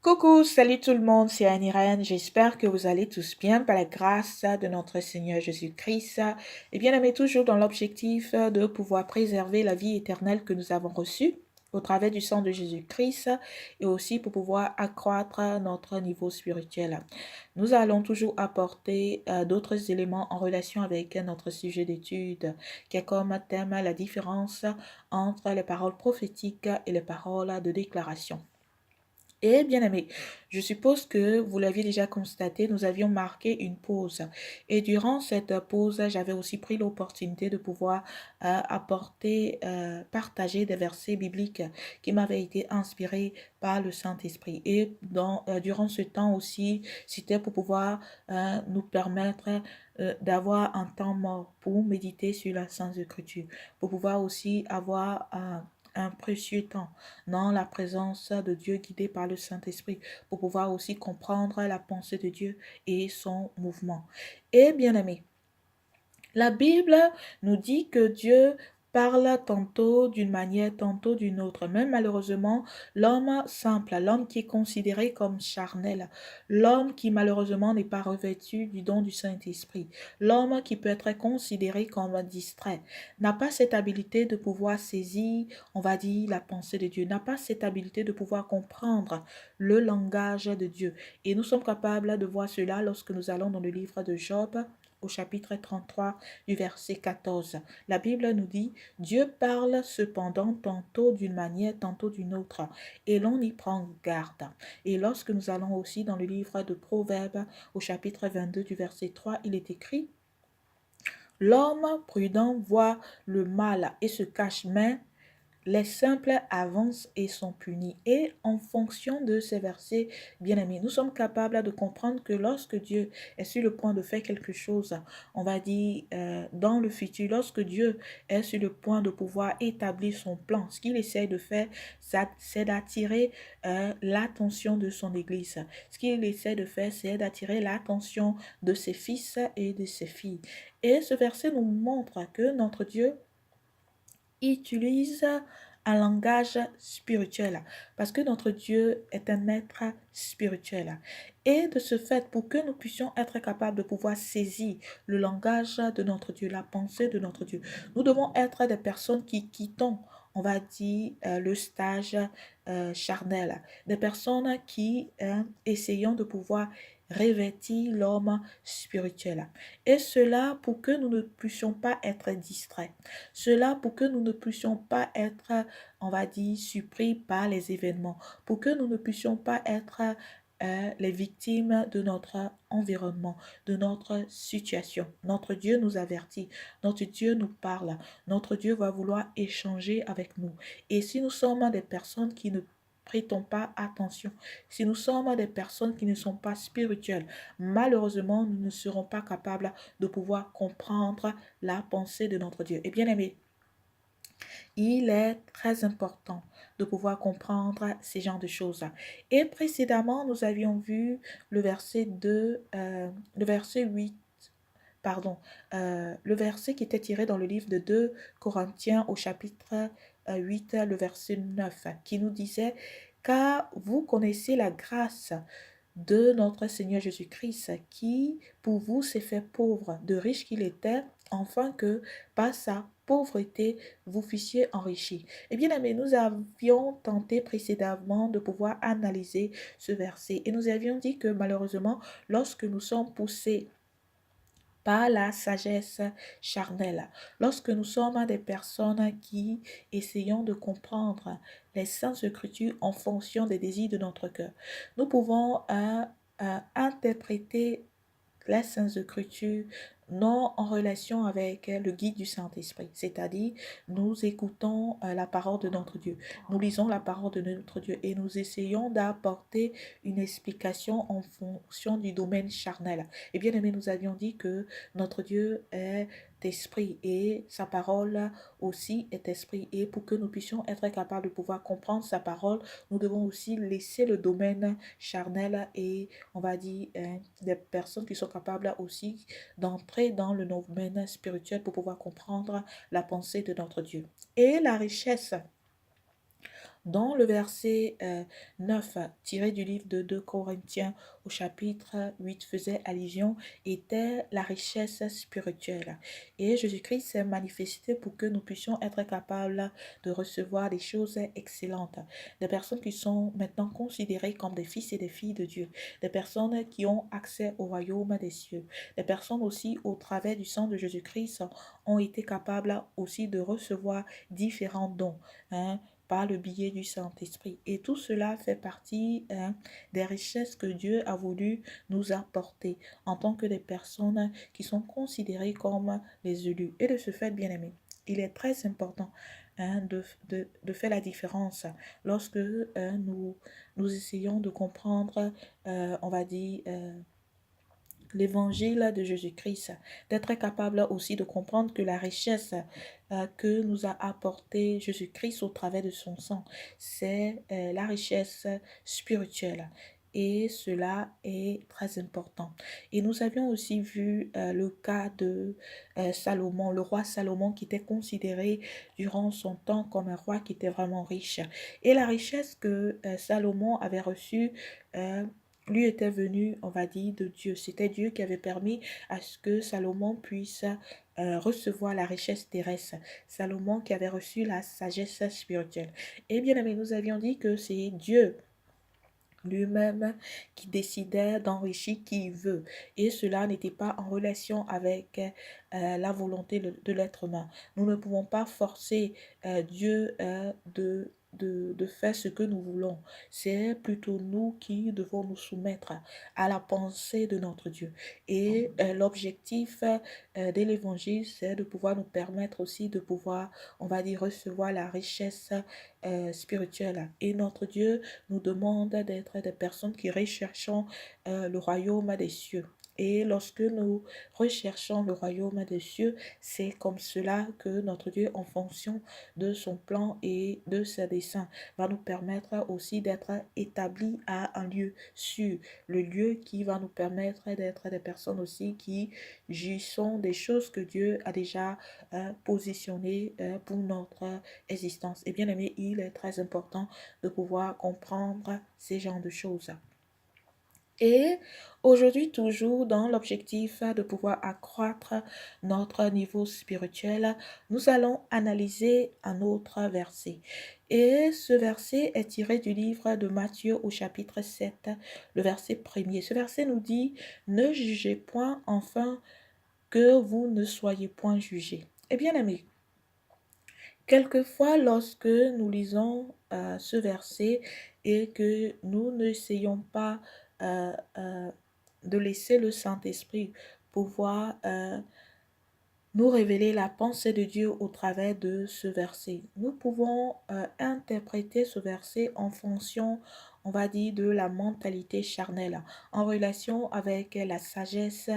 Coucou, salut tout le monde, c'est Anirène. J'espère que vous allez tous bien par la grâce de notre Seigneur Jésus-Christ. Et bien aimé, toujours dans l'objectif de pouvoir préserver la vie éternelle que nous avons reçue au travers du sang de Jésus-Christ et aussi pour pouvoir accroître notre niveau spirituel. Nous allons toujours apporter d'autres éléments en relation avec notre sujet d'étude qui est comme thème la différence entre les paroles prophétiques et les paroles de déclaration. Et bien aimé, je suppose que vous l'aviez déjà constaté, nous avions marqué une pause. Et durant cette pause, j'avais aussi pris l'opportunité de pouvoir partager des versets bibliques qui m'avaient été inspirés par le Saint-Esprit. Et durant ce temps aussi, c'était pour pouvoir nous permettre d'avoir un temps mort pour méditer sur la Sainte Écriture, pour pouvoir aussi avoir un précieux temps dans la présence de Dieu guidé par le Saint-Esprit pour pouvoir aussi comprendre la pensée de Dieu et son mouvement. Et bien aimé, la Bible nous dit que Dieu parle tantôt d'une manière, tantôt d'une autre. Même malheureusement, l'homme simple, l'homme qui est considéré comme charnel, l'homme qui malheureusement n'est pas revêtu du don du Saint-Esprit, l'homme qui peut être considéré comme distrait, n'a pas cette habilité de pouvoir saisir, on va dire, la pensée de Dieu, n'a pas cette habilité de pouvoir comprendre le langage de Dieu. Et nous sommes capables de voir cela lorsque nous allons dans le livre de Job, au chapitre 33 du verset 14. La Bible nous dit, Dieu parle cependant tantôt d'une manière, tantôt d'une autre, et l'on y prend garde. Et lorsque nous allons aussi dans le livre de Proverbes, au chapitre 22 du verset 3, il est écrit, l'homme prudent voit le mal et se cache, mais les simples avancent et sont punis. Et en fonction de ces versets, bien-aimés, nous sommes capables de comprendre que lorsque Dieu est sur le point de faire quelque chose, on va dire dans le futur, lorsque Dieu est sur le point de pouvoir établir son plan, ce qu'il essaie de faire, c'est d'attirer l'attention de son Église. Ce qu'il essaie de faire, c'est d'attirer l'attention de ses fils et de ses filles. Et ce verset nous montre que notre Dieu utilise un langage spirituel parce que notre Dieu est un être spirituel. Et de ce fait, pour que nous puissions être capables de pouvoir saisir le langage de notre Dieu, la pensée de notre Dieu, nous devons être des personnes qui quittons, on va dire, le stage charnel, des personnes qui essayons de pouvoir revêtir l'homme spirituel. Et cela pour que nous ne puissions pas être distraits. Cela pour que nous ne puissions pas être, on va dire, surpris par les événements, pour que nous ne puissions pas être les victimes de notre environnement, de notre situation. Notre Dieu nous avertit, notre Dieu nous parle, notre Dieu va vouloir échanger avec nous. Et si nous sommes des personnes qui ne prêtons pas attention, si nous sommes des personnes qui ne sont pas spirituelles, malheureusement, nous ne serons pas capables de pouvoir comprendre la pensée de notre Dieu. Et bien aimé, il est très important de pouvoir comprendre ces genres de choses. Et précédemment, nous avions vu le verset 8, pardon, le verset qui était tiré dans le livre de 2 Corinthiens au chapitre 8, le verset 9, qui nous disait, car vous connaissez la grâce de notre Seigneur Jésus-Christ, qui pour vous s'est fait pauvre, de riche qu'il était, afin que par sa pauvreté, vous fussiez enrichis. Eh bien, amis, nous avions tenté précédemment de pouvoir analyser ce verset et nous avions dit que malheureusement, lorsque nous sommes poussés par la sagesse charnelle. Lorsque nous sommes des personnes qui essayons de comprendre les saintes écritures en fonction des désirs de notre cœur, nous pouvons interpréter les saintes écritures non en relation avec le guide du Saint-Esprit, c'est-à-dire nous écoutons la parole de notre Dieu, nous lisons la parole de notre Dieu et nous essayons d'apporter une explication en fonction du domaine charnel. Et bien aimé, nous avions dit que notre Dieu est esprit et sa parole aussi est esprit. Et pour que nous puissions être capables de pouvoir comprendre sa parole, nous devons aussi laisser le domaine charnel et on va dire des personnes qui sont capables aussi d'entrer dans le domaine spirituel pour pouvoir comprendre la pensée de notre Dieu. Et la richesse Dans le verset 9, tiré du livre de 2 Corinthiens au chapitre 8, faisait allusion, était la richesse spirituelle. Et Jésus-Christ s'est manifesté pour que nous puissions être capables de recevoir des choses excellentes. Des personnes qui sont maintenant considérées comme des fils et des filles de Dieu. Des personnes qui ont accès au royaume des cieux. Des personnes aussi, au travers du sang de Jésus-Christ, ont été capables aussi de recevoir différents dons, hein, par le biais du Saint-Esprit. Et tout cela fait partie, hein, des richesses que Dieu a voulu nous apporter en tant que des personnes qui sont considérées comme les élus. Et de ce fait, bien aimé, il est très important, hein, de faire la différence lorsque nous essayons de comprendre, on va dire, l'évangile de Jésus-Christ, d'être capable aussi de comprendre que la richesse que nous a apporté Jésus-Christ au travers de son sang, c'est la richesse spirituelle. Et cela est très important. Et nous avions aussi vu le cas de Salomon, le roi Salomon qui était considéré durant son temps comme un roi qui était vraiment riche. Et la richesse que Salomon avait reçue lui était venu, on va dire, de Dieu. C'était Dieu qui avait permis à ce que Salomon puisse recevoir la richesse terrestre. Salomon qui avait reçu la sagesse spirituelle. Et bien aimé, nous avions dit que c'est Dieu lui-même qui décidait d'enrichir qui il veut. Et cela n'était pas en relation avec la volonté de l'être humain. Nous ne pouvons pas forcer Dieu de faire ce que nous voulons. C'est plutôt nous qui devons nous soumettre à la pensée de notre Dieu. Et l'objectif de l'évangile, c'est de pouvoir nous permettre aussi de pouvoir, on va dire, recevoir la richesse spirituelle. Et notre Dieu nous demande d'être des personnes qui recherchons le royaume des cieux. Et lorsque nous recherchons le royaume des cieux, c'est comme cela que notre Dieu, en fonction de son plan et de ses desseins, va nous permettre aussi d'être établis à un lieu sûr. Le lieu qui va nous permettre d'être des personnes aussi qui jouissent des choses que Dieu a déjà positionnées pour notre existence. Et bien aimé, il est très important de pouvoir comprendre ces genres de choses. Et aujourd'hui, toujours dans l'objectif de pouvoir accroître notre niveau spirituel, nous allons analyser un autre verset. Et ce verset est tiré du livre de Matthieu au chapitre 7, le verset premier. Ce verset nous dit, ne jugez point enfin que vous ne soyez point jugés. Eh bien aimé, quelquefois, lorsque nous lisons ce verset et que nous n'essayons pas de laisser le Saint-Esprit pouvoir nous révéler la pensée de Dieu au travers de ce verset. Nous pouvons interpréter ce verset en fonction, on va dire, de la mentalité charnelle, en relation avec la sagesse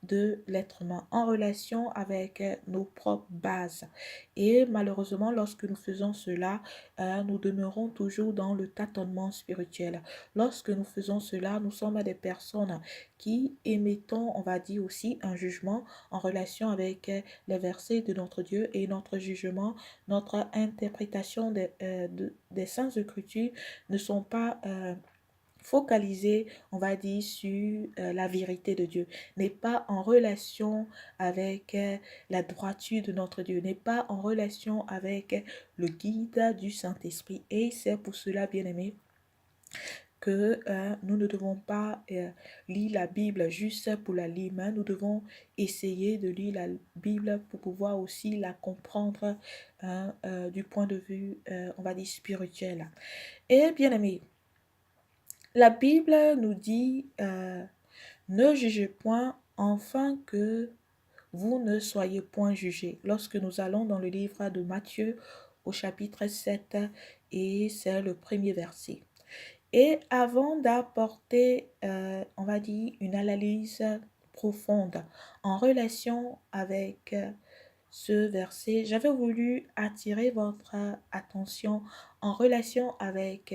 de l'être humain, en relation avec nos propres bases. Et malheureusement, lorsque nous faisons cela, nous demeurons toujours dans le tâtonnement spirituel. Lorsque nous faisons cela, nous sommes des personnes qui émettons, on va dire aussi, un jugement en relation avec les versets de notre Dieu et notre jugement, notre interprétation des Saintes Écritures ne sont pas focalisés, on va dire, sur la vérité de Dieu, n'est pas en relation avec la droiture de notre Dieu, n'est pas en relation avec le guide du Saint-Esprit. Et c'est pour cela, bien aimé, que nous ne devons pas lire la Bible juste pour la lire, mais nous devons essayer de lire la Bible pour pouvoir aussi la comprendre du point de vue, on va dire, spirituel. Et bien aimé, la Bible nous dit, ne jugez point, afin que vous ne soyez point jugés. Lorsque nous allons dans le livre de Matthieu au chapitre 7, et c'est le premier verset. Et avant d'apporter, on va dire, une analyse profonde en relation avec ce verset, j'avais voulu attirer votre attention en relation avec,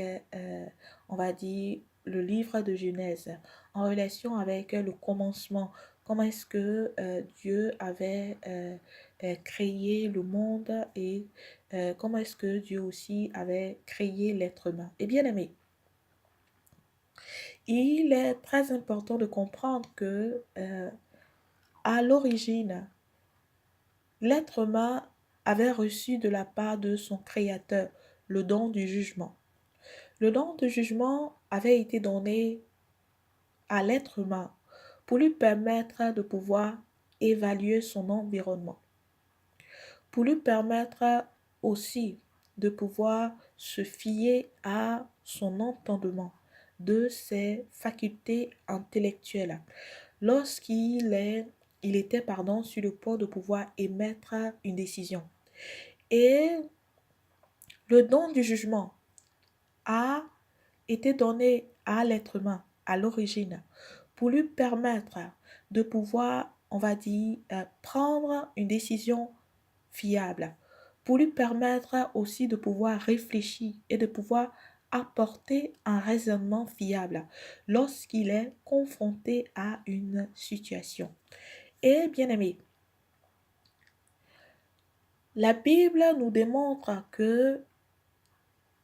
on va dire, le livre de Genèse, en relation avec le commencement. Comment est-ce que Dieu avait créé le monde et comment est-ce que Dieu aussi avait créé l'être humain. Et bien aimé, il est très important de comprendre que à l'origine, l'être humain avait reçu de la part de son Créateur le don du jugement. Le don du jugement avait été donné à l'être humain pour lui permettre de pouvoir évaluer son environnement, pour lui permettre aussi de pouvoir se fier à son entendement, de ses facultés intellectuelles. Il était sur le point de pouvoir émettre une décision. Et le don du jugement a été donné à l'être humain à l'origine pour lui permettre de pouvoir, on va dire, prendre une décision fiable, pour lui permettre aussi de pouvoir réfléchir et de pouvoir apporter un raisonnement fiable lorsqu'il est confronté à une situation. Et bien aimé, la Bible nous démontre que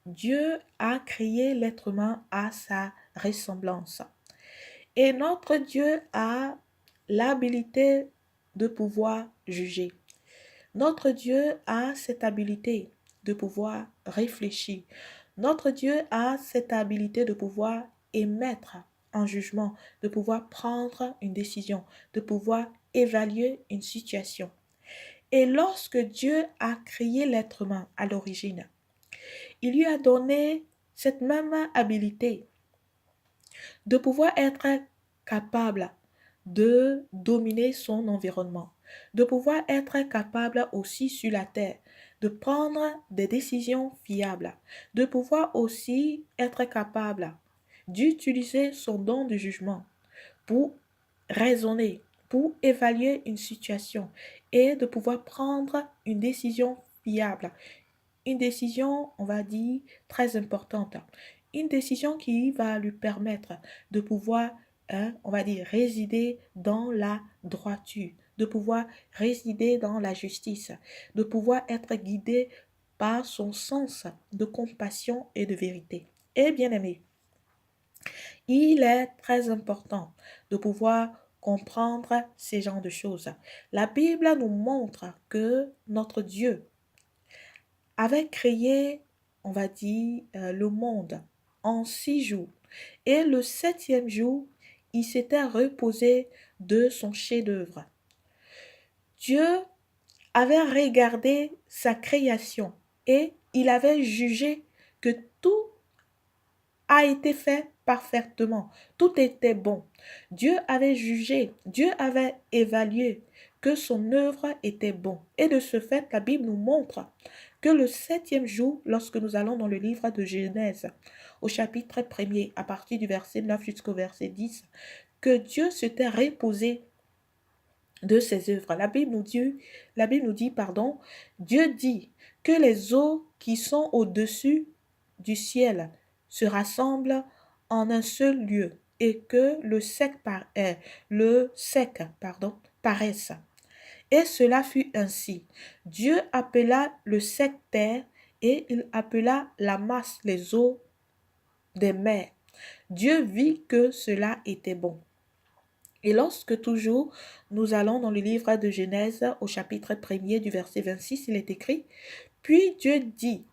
Dieu a créé l'être humain à sa ressemblance. Et notre Dieu a l'habilité de pouvoir juger. Notre Dieu a cette habilité de pouvoir réfléchir. Notre Dieu a cette habilité de pouvoir émettre un jugement, de pouvoir prendre une décision, de pouvoir évaluer une situation. Et lorsque Dieu a créé l'être humain à l'origine, il lui a donné cette même habilité de pouvoir être capable de dominer son environnement, de pouvoir être capable aussi sur la terre, de prendre des décisions fiables, de pouvoir aussi être capable d'utiliser son don de jugement pour raisonner, pour évaluer une situation et de pouvoir prendre une décision fiable, une décision, on va dire, très importante. Une décision qui va lui permettre de pouvoir, on va dire, résider dans la droiture, de pouvoir résider dans la justice, de pouvoir être guidé par son sens de compassion et de vérité. Et bien aimé, il est très important de pouvoir comprendre ces genres de choses. La Bible nous montre que notre Dieu avait créé, on va dire, le monde en 6 jours. Et le septième jour, il s'était reposé de son chef-d'œuvre. Dieu avait regardé sa création et il avait jugé que tout a été fait parfaitement. Tout était bon. Dieu avait jugé, Dieu avait évalué que son œuvre était bon. Et de ce fait, la Bible nous montre que le septième jour, lorsque nous allons dans le livre de Genèse, au chapitre 1er, à partir du verset 9 jusqu'au verset 10, que Dieu s'était reposé de ses œuvres. La Bible nous dit, Dieu dit que les eaux qui sont au-dessus du ciel se rassemblent en un seul lieu et que le sec paraisse. Et cela fut ainsi. Dieu appela le sec terre et il appela la masse les eaux des mers. Dieu vit que cela était bon. Et lorsque toujours nous allons dans le livre de Genèse au chapitre 1er du verset 26, il est écrit, puis Dieu dit,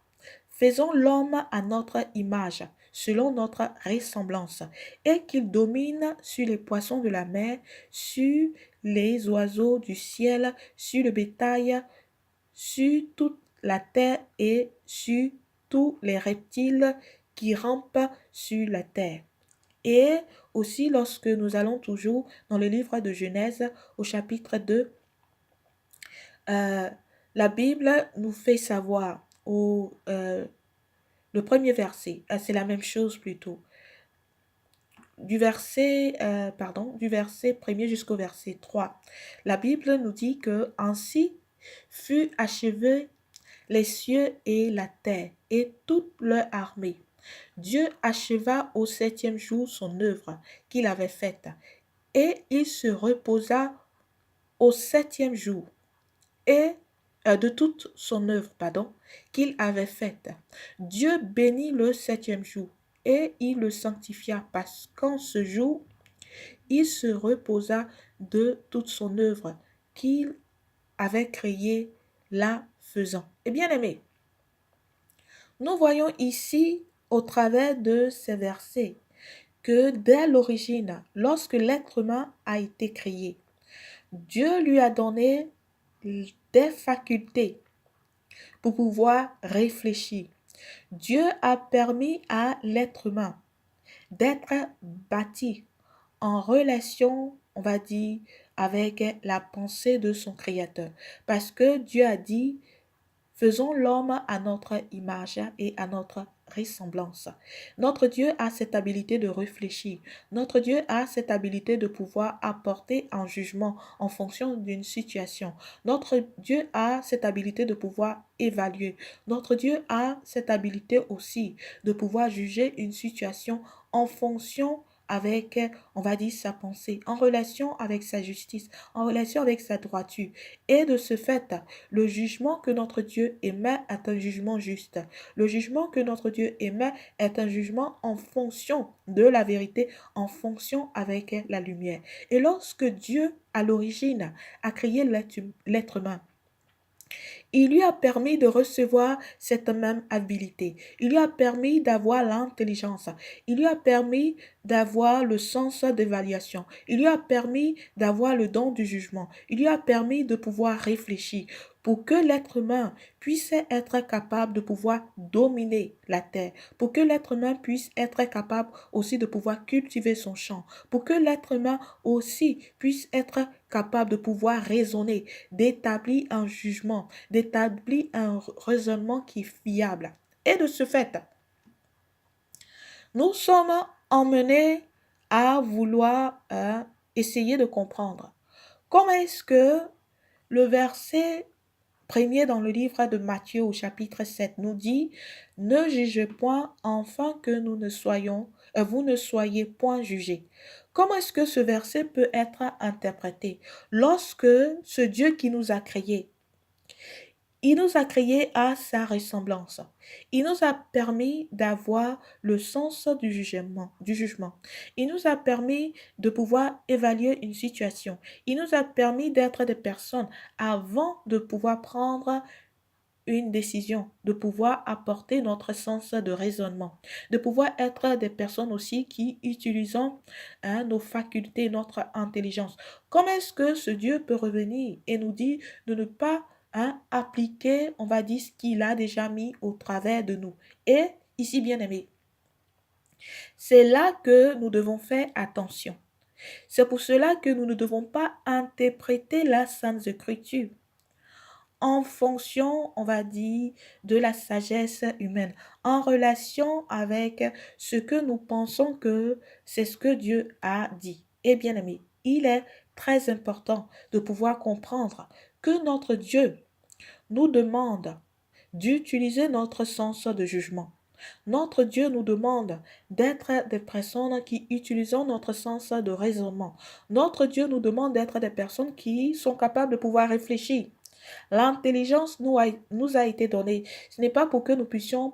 faisons l'homme à notre image, selon notre ressemblance, et qu'il domine sur les poissons de la mer, sur les oiseaux du ciel, sur le bétail, sur toute la terre et sur tous les reptiles qui rampent sur la terre. Et aussi lorsque nous allons toujours dans le livre de Genèse au chapitre 2, la Bible nous fait savoir le premier verset, c'est la même chose plutôt, du verset 1er jusqu'au verset 3. La Bible nous dit que ainsi fut achevé les cieux et la terre et toute leur armée. Dieu acheva au septième jour son œuvre qu'il avait faite, et il se reposa au septième jour. et de toute son œuvre, pardon, qu'il avait faite. Dieu bénit le septième jour et il le sanctifia parce qu'en ce jour, il se reposa de toute son œuvre qu'il avait créée la faisant. Et bien aimé, nous voyons ici au travers de ces versets que dès l'origine, lorsque l'être humain a été créé, Dieu lui a donné des facultés pour pouvoir réfléchir. Dieu a permis à l'être humain d'être bâti en relation, on va dire, avec la pensée de son Créateur. Parce que Dieu a dit, faisons l'homme à notre image et à notre ressemblance. Notre Dieu a cette habilité de réfléchir. Notre Dieu a cette habilité de pouvoir apporter un jugement en fonction d'une situation. Notre Dieu a cette habilité de pouvoir évaluer. Notre Dieu a cette habilité aussi de pouvoir juger une situation en fonction avec, on va dire, sa pensée, en relation avec sa justice, en relation avec sa droiture. Et de ce fait, le jugement que notre Dieu émet est un jugement juste. Le jugement que notre Dieu émet est un jugement en fonction de la vérité, en fonction avec la lumière. Et lorsque Dieu, à l'origine, a créé l'être humain, il lui a permis de recevoir cette même habilité. Il lui a permis d'avoir l'intelligence. Il lui a permis d'avoir le sens d'évaluation. Il lui a permis d'avoir le don du jugement. Il lui a permis de pouvoir réfléchir pour que l'être humain puisse être capable de pouvoir dominer la terre, pour que l'être humain puisse être capable aussi de pouvoir cultiver son champ, pour que l'être humain aussi puisse être capable de pouvoir raisonner, d'établir un jugement, d'établir un raisonnement qui est fiable. Et de ce fait, nous sommes emmenés à vouloir essayer de comprendre comment est-ce que le verset premier dans le livre de Matthieu au chapitre 7 nous dit, ne jugez point afin que vous ne soyez point jugés. Comment est-ce que ce verset peut être interprété lorsque ce Dieu qui nous a créés, il nous a créés à sa ressemblance. Il nous a permis d'avoir le sens du jugement. Il nous a permis de pouvoir évaluer une situation. Il nous a permis d'être des personnes avant de pouvoir prendre une décision, de pouvoir apporter notre sens de raisonnement, de pouvoir être des personnes aussi qui utilisons nos facultés, notre intelligence. Comment est-ce que ce Dieu peut revenir et nous dire de ne pas appliquer, on va dire, ce qu'il a déjà mis au travers de nous? Et ici, bien aimé, c'est là que nous devons faire attention. C'est pour cela que nous ne devons pas interpréter la Sainte Écriture en fonction, on va dire, de la sagesse humaine, en relation avec ce que nous pensons que c'est ce que Dieu a dit. Et bien aimé, il est très important de pouvoir comprendre que notre Dieu nous demande d'utiliser notre sens de jugement. Notre Dieu nous demande d'être des personnes qui utilisons notre sens de raisonnement. Notre Dieu nous demande d'être des personnes qui sont capables de pouvoir réfléchir. L'intelligence nous a été donnée. Ce n'est pas pour que nous puissions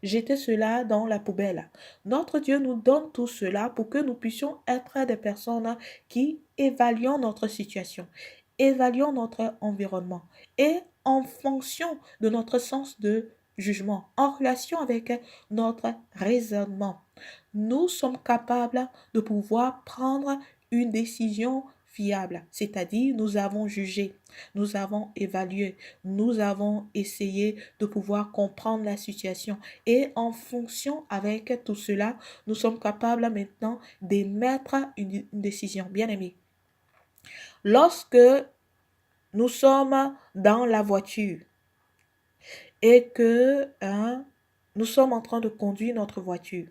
jeter cela dans la poubelle. Notre Dieu nous donne tout cela pour que nous puissions être des personnes qui évaluons notre situation, évaluons notre environnement et en fonction de notre sens de jugement, en relation avec notre raisonnement, nous sommes capables de pouvoir prendre une décision fiable, c'est-à-dire nous avons jugé, nous avons évalué, nous avons essayé de pouvoir comprendre la situation et en fonction avec tout cela, nous sommes capables maintenant d'émettre une décision. Bien aimé, lorsque nous sommes dans la voiture et que nous sommes en train de conduire notre voiture,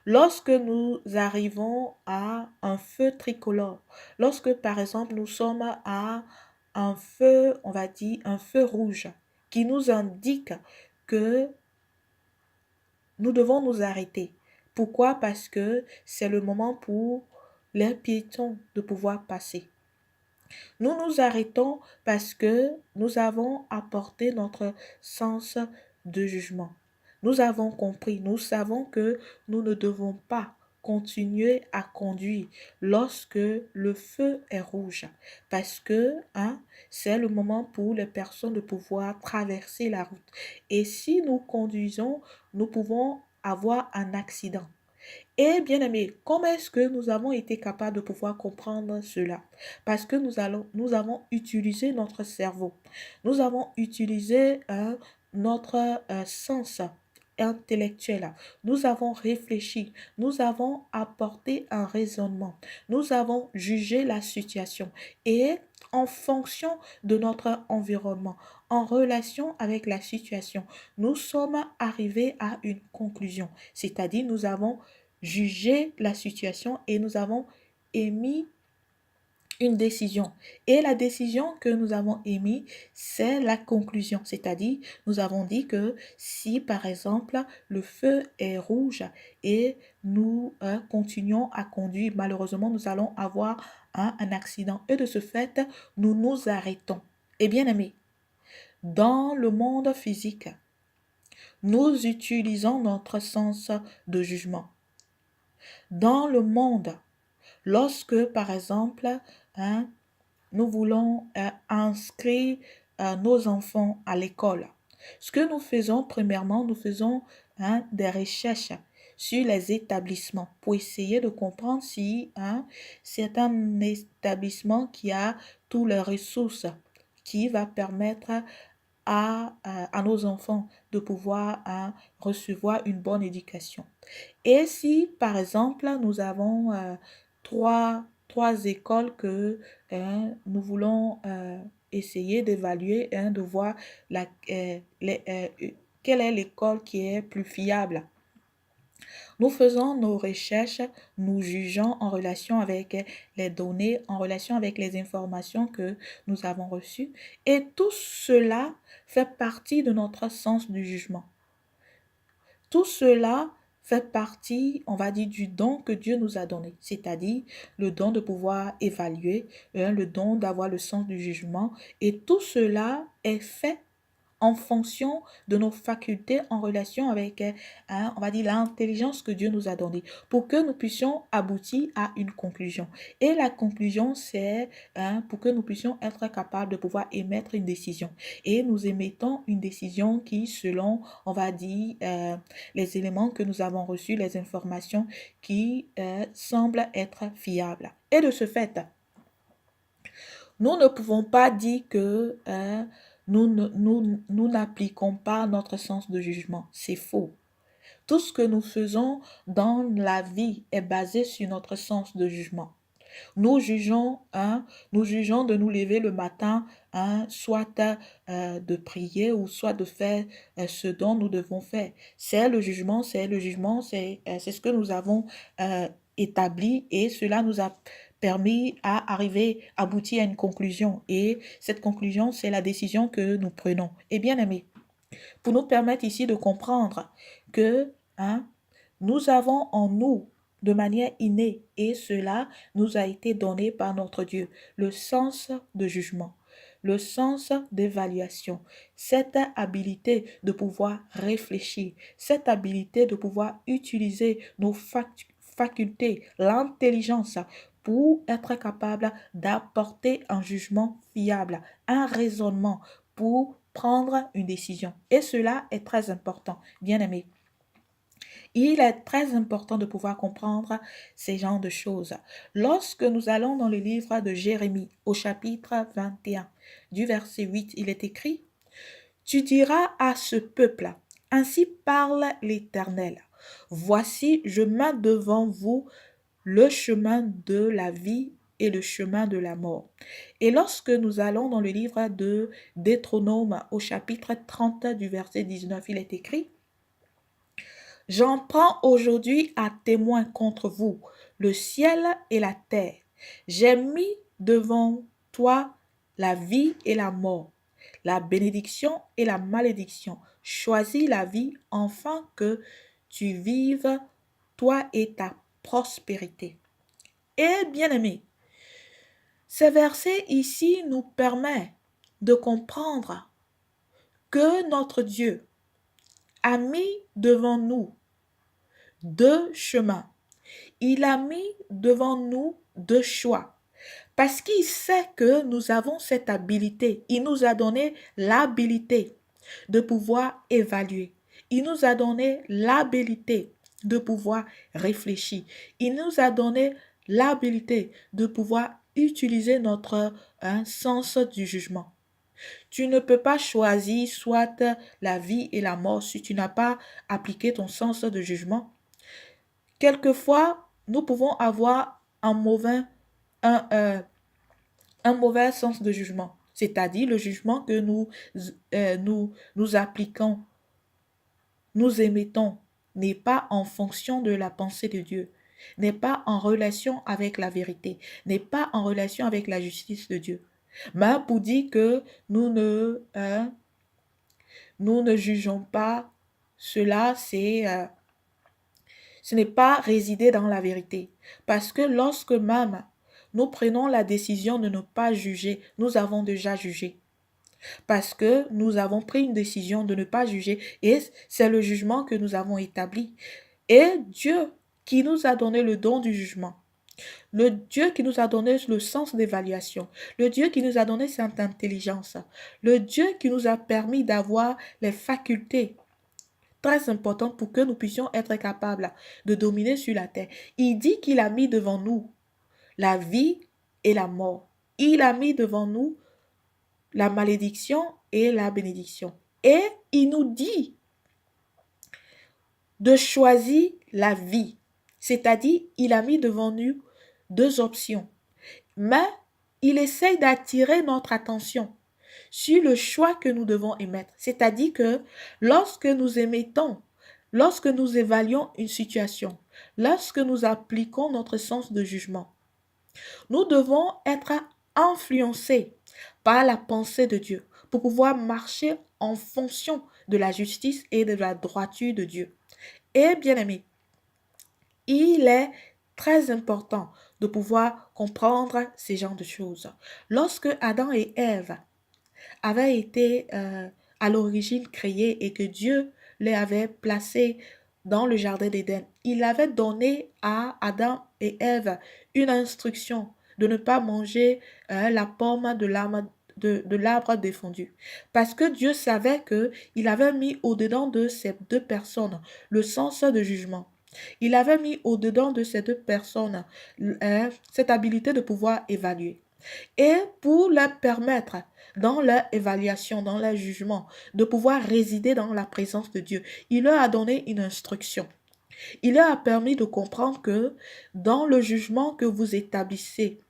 lorsque nous arrivons à un feu tricolore, lorsque par exemple nous sommes à un feu, on va dire un feu rouge, qui nous indique que nous devons nous arrêter. Pourquoi? Parce que c'est le moment pour les piétons de pouvoir passer. Nous nous arrêtons parce que nous avons apporté notre sens de jugement. Nous avons compris, nous savons que nous ne devons pas continuer à conduire lorsque le feu est rouge parce que c'est le moment pour les personnes de pouvoir traverser la route. Et si nous conduisons, nous pouvons avoir un accident. Et bien aimé, comment est-ce que nous avons été capables de pouvoir comprendre cela? Parce que nous avons utilisé notre cerveau. Nous avons utilisé notre sens intellectuel. Nous avons réfléchi. Nous avons apporté un raisonnement. Nous avons jugé la situation. Et en fonction de notre environnement, en relation avec la situation, nous sommes arrivés à une conclusion. C'est-à-dire, nous avons jugé la situation et nous avons émis une décision. Et la décision que nous avons émise, c'est la conclusion. C'est-à-dire, nous avons dit que si, par exemple, le feu est rouge et nous continuons à conduire, malheureusement, nous allons avoir un accident. Et de ce fait, nous nous arrêtons. Et bien aimé, dans le monde physique, nous utilisons notre sens de jugement. Dans le monde, lorsque, par exemple, hein, nous voulons inscrire nos enfants à l'école, ce que nous faisons, premièrement, nous faisons des recherches sur les établissements pour essayer de comprendre si c'est un établissement qui a toutes les ressources qui va permettre à nos enfants de pouvoir recevoir une bonne éducation. Et si, par exemple, nous avons trois écoles que nous voulons essayer d'évaluer, de voir quelle est l'école qui est plus fiable. Nous faisons nos recherches, nous jugeons en relation avec les données, en relation avec les informations que nous avons reçues. Et tout cela fait partie de notre sens du jugement. Tout cela fait partie, on va dire, du don que Dieu nous a donné, c'est-à-dire le don de pouvoir évaluer, le don d'avoir le sens du jugement. Et tout cela est fait en fonction de nos facultés en relation avec, on va dire, l'intelligence que Dieu nous a donnée pour que nous puissions aboutir à une conclusion. Et la conclusion, c'est pour que nous puissions être capables de pouvoir émettre une décision. Et nous émettons une décision qui, selon, on va dire, les éléments que nous avons reçus, les informations qui semblent être fiables. Et de ce fait, nous ne pouvons pas dire que nous n'appliquons pas notre sens de jugement. C'est faux. Tout ce que nous faisons dans la vie est basé sur notre sens de jugement. Nous jugeons de nous lever le matin, soit de prier ou soit de faire ce dont nous devons faire. C'est le jugement, c'est ce que nous avons établi et cela nous a permis à arriver, aboutir à une conclusion. Et cette conclusion, c'est la décision que nous prenons. Et bien aimé, pour nous permettre ici de comprendre que nous avons en nous de manière innée et cela nous a été donné par notre Dieu, le sens de jugement, le sens d'évaluation, cette habilité de pouvoir réfléchir, cette habilité de pouvoir utiliser nos facultés, l'intelligence pour être capable d'apporter un jugement fiable, un raisonnement pour prendre une décision. Et cela est très important, bien aimé. Il est très important de pouvoir comprendre ces genres de choses. Lorsque nous allons dans le livre de Jérémie, au chapitre 21, du verset 8, il est écrit, « Tu diras à ce peuple, ainsi parle l'Éternel, voici, je mets devant vous le chemin de la vie et le chemin de la mort. » Et lorsque nous allons dans le livre de Deutéronome, au chapitre 30, du verset 19, il est écrit, j'en prends aujourd'hui à témoin contre vous le ciel et la terre. J'ai mis devant toi la vie et la mort, la bénédiction et la malédiction. Choisis la vie afin que tu vives, toi et ta prospérité. Et bien aimé, Ces versets ici nous permettent de comprendre que notre Dieu a mis devant nous deux chemins. Il a mis devant nous deux choix. Parce qu'il sait que nous avons cette habilité. Il nous a donné l'habilité de pouvoir évaluer. Il nous a donné l'habilité de pouvoir réfléchir. Il nous a donné l'habilité de pouvoir utiliser notre sens du jugement. Tu ne peux pas choisir soit la vie et la mort si tu n'as pas appliqué ton sens de jugement. Quelquefois, nous pouvons avoir un, euh, un mauvais sens de jugement, c'est-à-dire le jugement que nous appliquons, nous émettons, n'est pas en fonction de la pensée de Dieu, n'est pas en relation avec la vérité, n'est pas en relation avec la justice de Dieu. Mais pour dire que nous ne jugeons pas, cela, ce n'est pas résider dans la vérité. Parce que lorsque même nous prenons la décision de ne pas juger, nous avons déjà jugé. Parce que nous avons pris une décision de ne pas juger et c'est le jugement que nous avons établi. Et Dieu qui nous a donné le don du jugement, le Dieu qui nous a donné le sens d'évaluation, le Dieu qui nous a donné cette intelligence, le Dieu qui nous a permis d'avoir les facultés très importantes pour que nous puissions être capables de dominer sur la terre. Il dit qu'il a mis devant nous la vie et la mort. Il a mis devant nous la malédiction et la bénédiction. Et il nous dit de choisir la vie. C'est-à-dire, il a mis devant nous deux options. Mais il essaye d'attirer notre attention sur le choix que nous devons émettre. C'est-à-dire que lorsque nous émettons, lorsque nous évaluons une situation, lorsque nous appliquons notre sens de jugement, nous devons être influencés par la pensée de Dieu pour pouvoir marcher en fonction de la justice et de la droiture de Dieu. Et bien aimé, il est très important de pouvoir comprendre ces genres de choses. Lorsque Adam et Ève avaient été à l'origine créés et que Dieu les avait placés dans le jardin d'Éden, il avait donné à Adam et Ève une instruction de ne pas manger la pomme de l'arbre défendu. Parce que Dieu savait qu'il avait mis au-dedans de ces deux personnes le sens de jugement. Il avait mis au-dedans de ces deux personnes cette habilité de pouvoir évaluer. Et pour leur permettre, dans leur évaluation, dans leur jugement, de pouvoir résider dans la présence de Dieu, il leur a donné une instruction. Il leur a permis de comprendre que dans le jugement que vous établissez,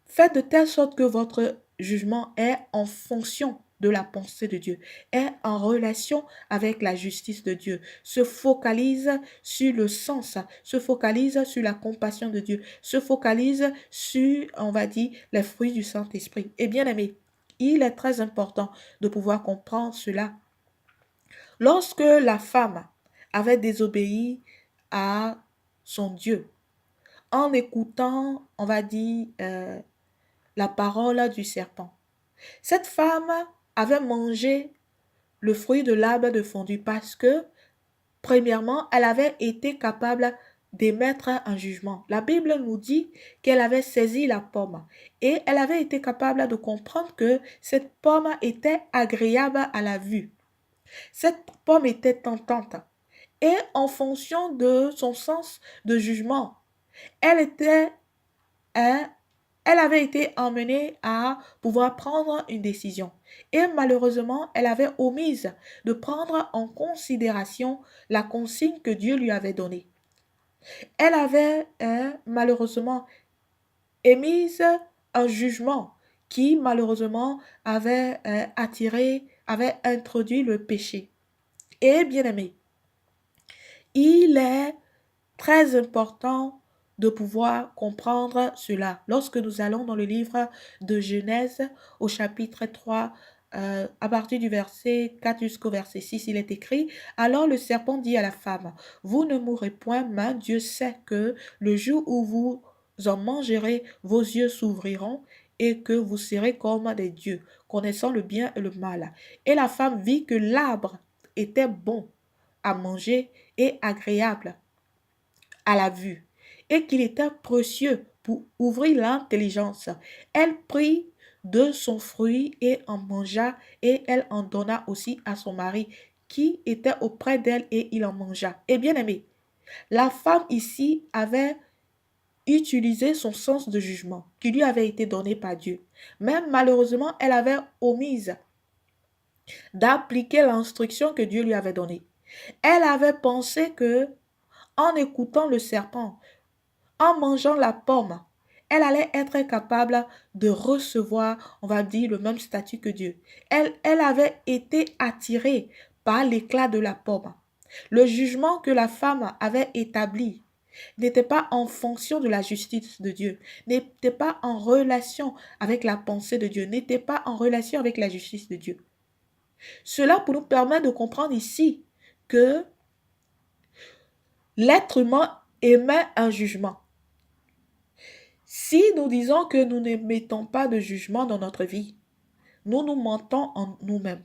faites de telle sorte que votre jugement est en fonction de la pensée de Dieu, est en relation avec la justice de Dieu, se focalise sur le sens, se focalise sur la compassion de Dieu, se focalise sur, on va dire, les fruits du Saint-Esprit. Et bien aimé, il est très important de pouvoir comprendre cela. Lorsque la femme avait désobéi à son Dieu, en écoutant, on va dire, la parole du serpent. Cette femme avait mangé le fruit de l'arbre défendu parce que, premièrement, elle avait été capable d'émettre un jugement. La Bible nous dit qu'elle avait saisi la pomme et elle avait été capable de comprendre que cette pomme était agréable à la vue. Cette pomme était tentante et en fonction de son sens de jugement, elle était hein, elle avait été emmenée à pouvoir prendre une décision. Et malheureusement, elle avait omise de prendre en considération la consigne que Dieu lui avait donnée. Elle avait malheureusement émise un jugement qui malheureusement avait avait introduit le péché. Et bien aimé, il est très important de pouvoir comprendre cela. Lorsque nous allons dans le livre de Genèse au chapitre 3, à partir du verset 4 jusqu'au verset 6, il est écrit, alors le serpent dit à la femme, vous ne mourrez point, mais Dieu sait que le jour où vous en mangerez, vos yeux s'ouvriront et que vous serez comme des dieux, connaissant le bien et le mal. Et la femme vit que l'arbre était bon à manger et agréable à la vue, et qu'il était précieux pour ouvrir l'intelligence. Elle prit de son fruit et en mangea, et elle en donna aussi à son mari qui était auprès d'elle, et il en mangea. Et bien aimé, la femme ici avait utilisé son sens de jugement qui lui avait été donné par Dieu. Mais malheureusement, elle avait omise d'appliquer l'instruction que Dieu lui avait donnée. Elle avait pensé que, en écoutant le serpent, en mangeant la pomme, elle allait être capable de recevoir, on va dire, le même statut que Dieu. Elle avait été attirée par l'éclat de la pomme. Le jugement que la femme avait établi n'était pas en fonction de la justice de Dieu, n'était pas en relation avec la pensée de Dieu, n'était pas en relation avec la justice de Dieu. Cela pour nous permettre de comprendre ici que l'être humain émet un jugement. Si nous disons que nous n'émettons pas de jugement dans notre vie, nous nous mentons en nous-mêmes.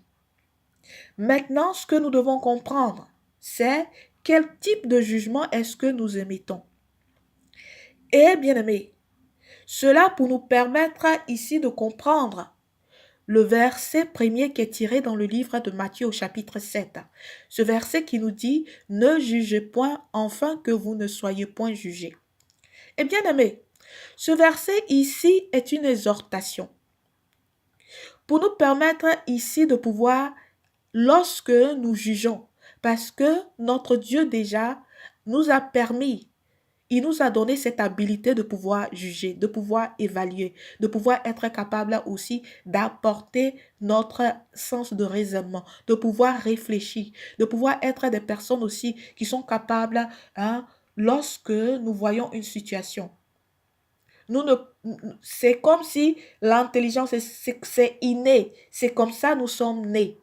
Maintenant, ce que nous devons comprendre, c'est quel type de jugement est-ce que nous émettons. Et bien aimé, cela pour nous permettre ici de comprendre le verset premier qui est tiré dans le livre de Matthieu au chapitre 7. Ce verset qui nous dit « Ne jugez point, afin que vous ne soyez point jugés ». Et bien aimé, ce verset ici est une exhortation pour nous permettre ici de pouvoir, lorsque nous jugeons, parce que notre Dieu déjà nous a permis, il nous a donné cette habilité de pouvoir juger, de pouvoir évaluer, de pouvoir être capable aussi d'apporter notre sens de raisonnement, de pouvoir réfléchir, de pouvoir être des personnes aussi qui sont capables, lorsque nous voyons une situation. C'est comme si l'intelligence, c'est inné, c'est comme ça nous sommes nés.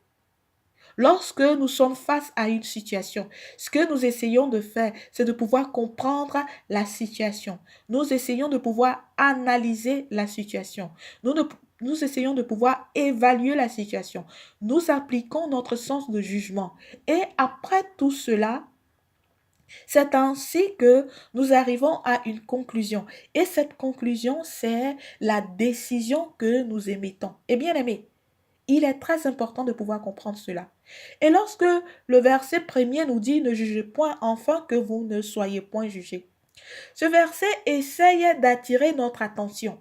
Lorsque nous sommes face à une situation, ce que nous essayons de faire, c'est de pouvoir comprendre la situation. Nous essayons de pouvoir analyser la situation. Nous essayons de pouvoir évaluer la situation. Nous appliquons notre sens de jugement. Et après tout cela, c'est ainsi que nous arrivons à une conclusion. Et cette conclusion, c'est la décision que nous émettons. Et bien aimé, il est très important de pouvoir comprendre cela. Et lorsque le verset premier nous dit « Ne jugez point, afin que vous ne soyez point jugés », ce verset essaye d'attirer notre attention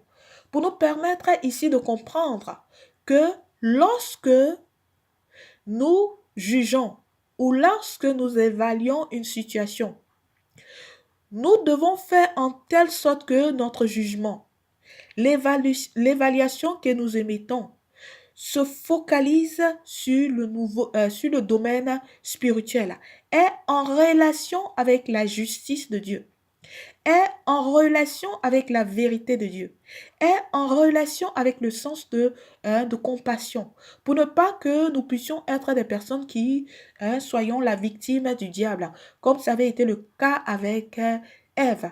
pour nous permettre ici de comprendre que lorsque nous jugeons ou lorsque nous évaluons une situation, nous devons faire en telle sorte que notre jugement, l'évaluation que nous émettons, se focalise sur sur le domaine spirituel, est en relation avec la justice de Dieu, est en relation avec la vérité de Dieu, est en relation avec le sens de compassion, pour ne pas que nous puissions être des personnes qui soyons la victime du diable, comme ça avait été le cas avec Ève.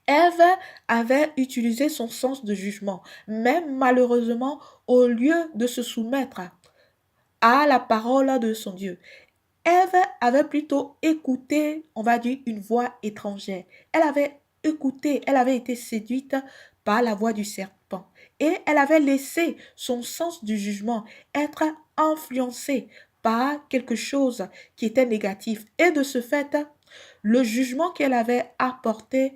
Ève avait utilisé son sens de jugement, mais malheureusement, au lieu de se soumettre à la parole de son Dieu, Ève avait plutôt écouté, on va dire, une voix étrangère. Elle avait écouté, elle avait été séduite par la voix du serpent et elle avait laissé son sens du jugement être influencé par quelque chose qui était négatif. Et de ce fait, le jugement qu'elle avait apporté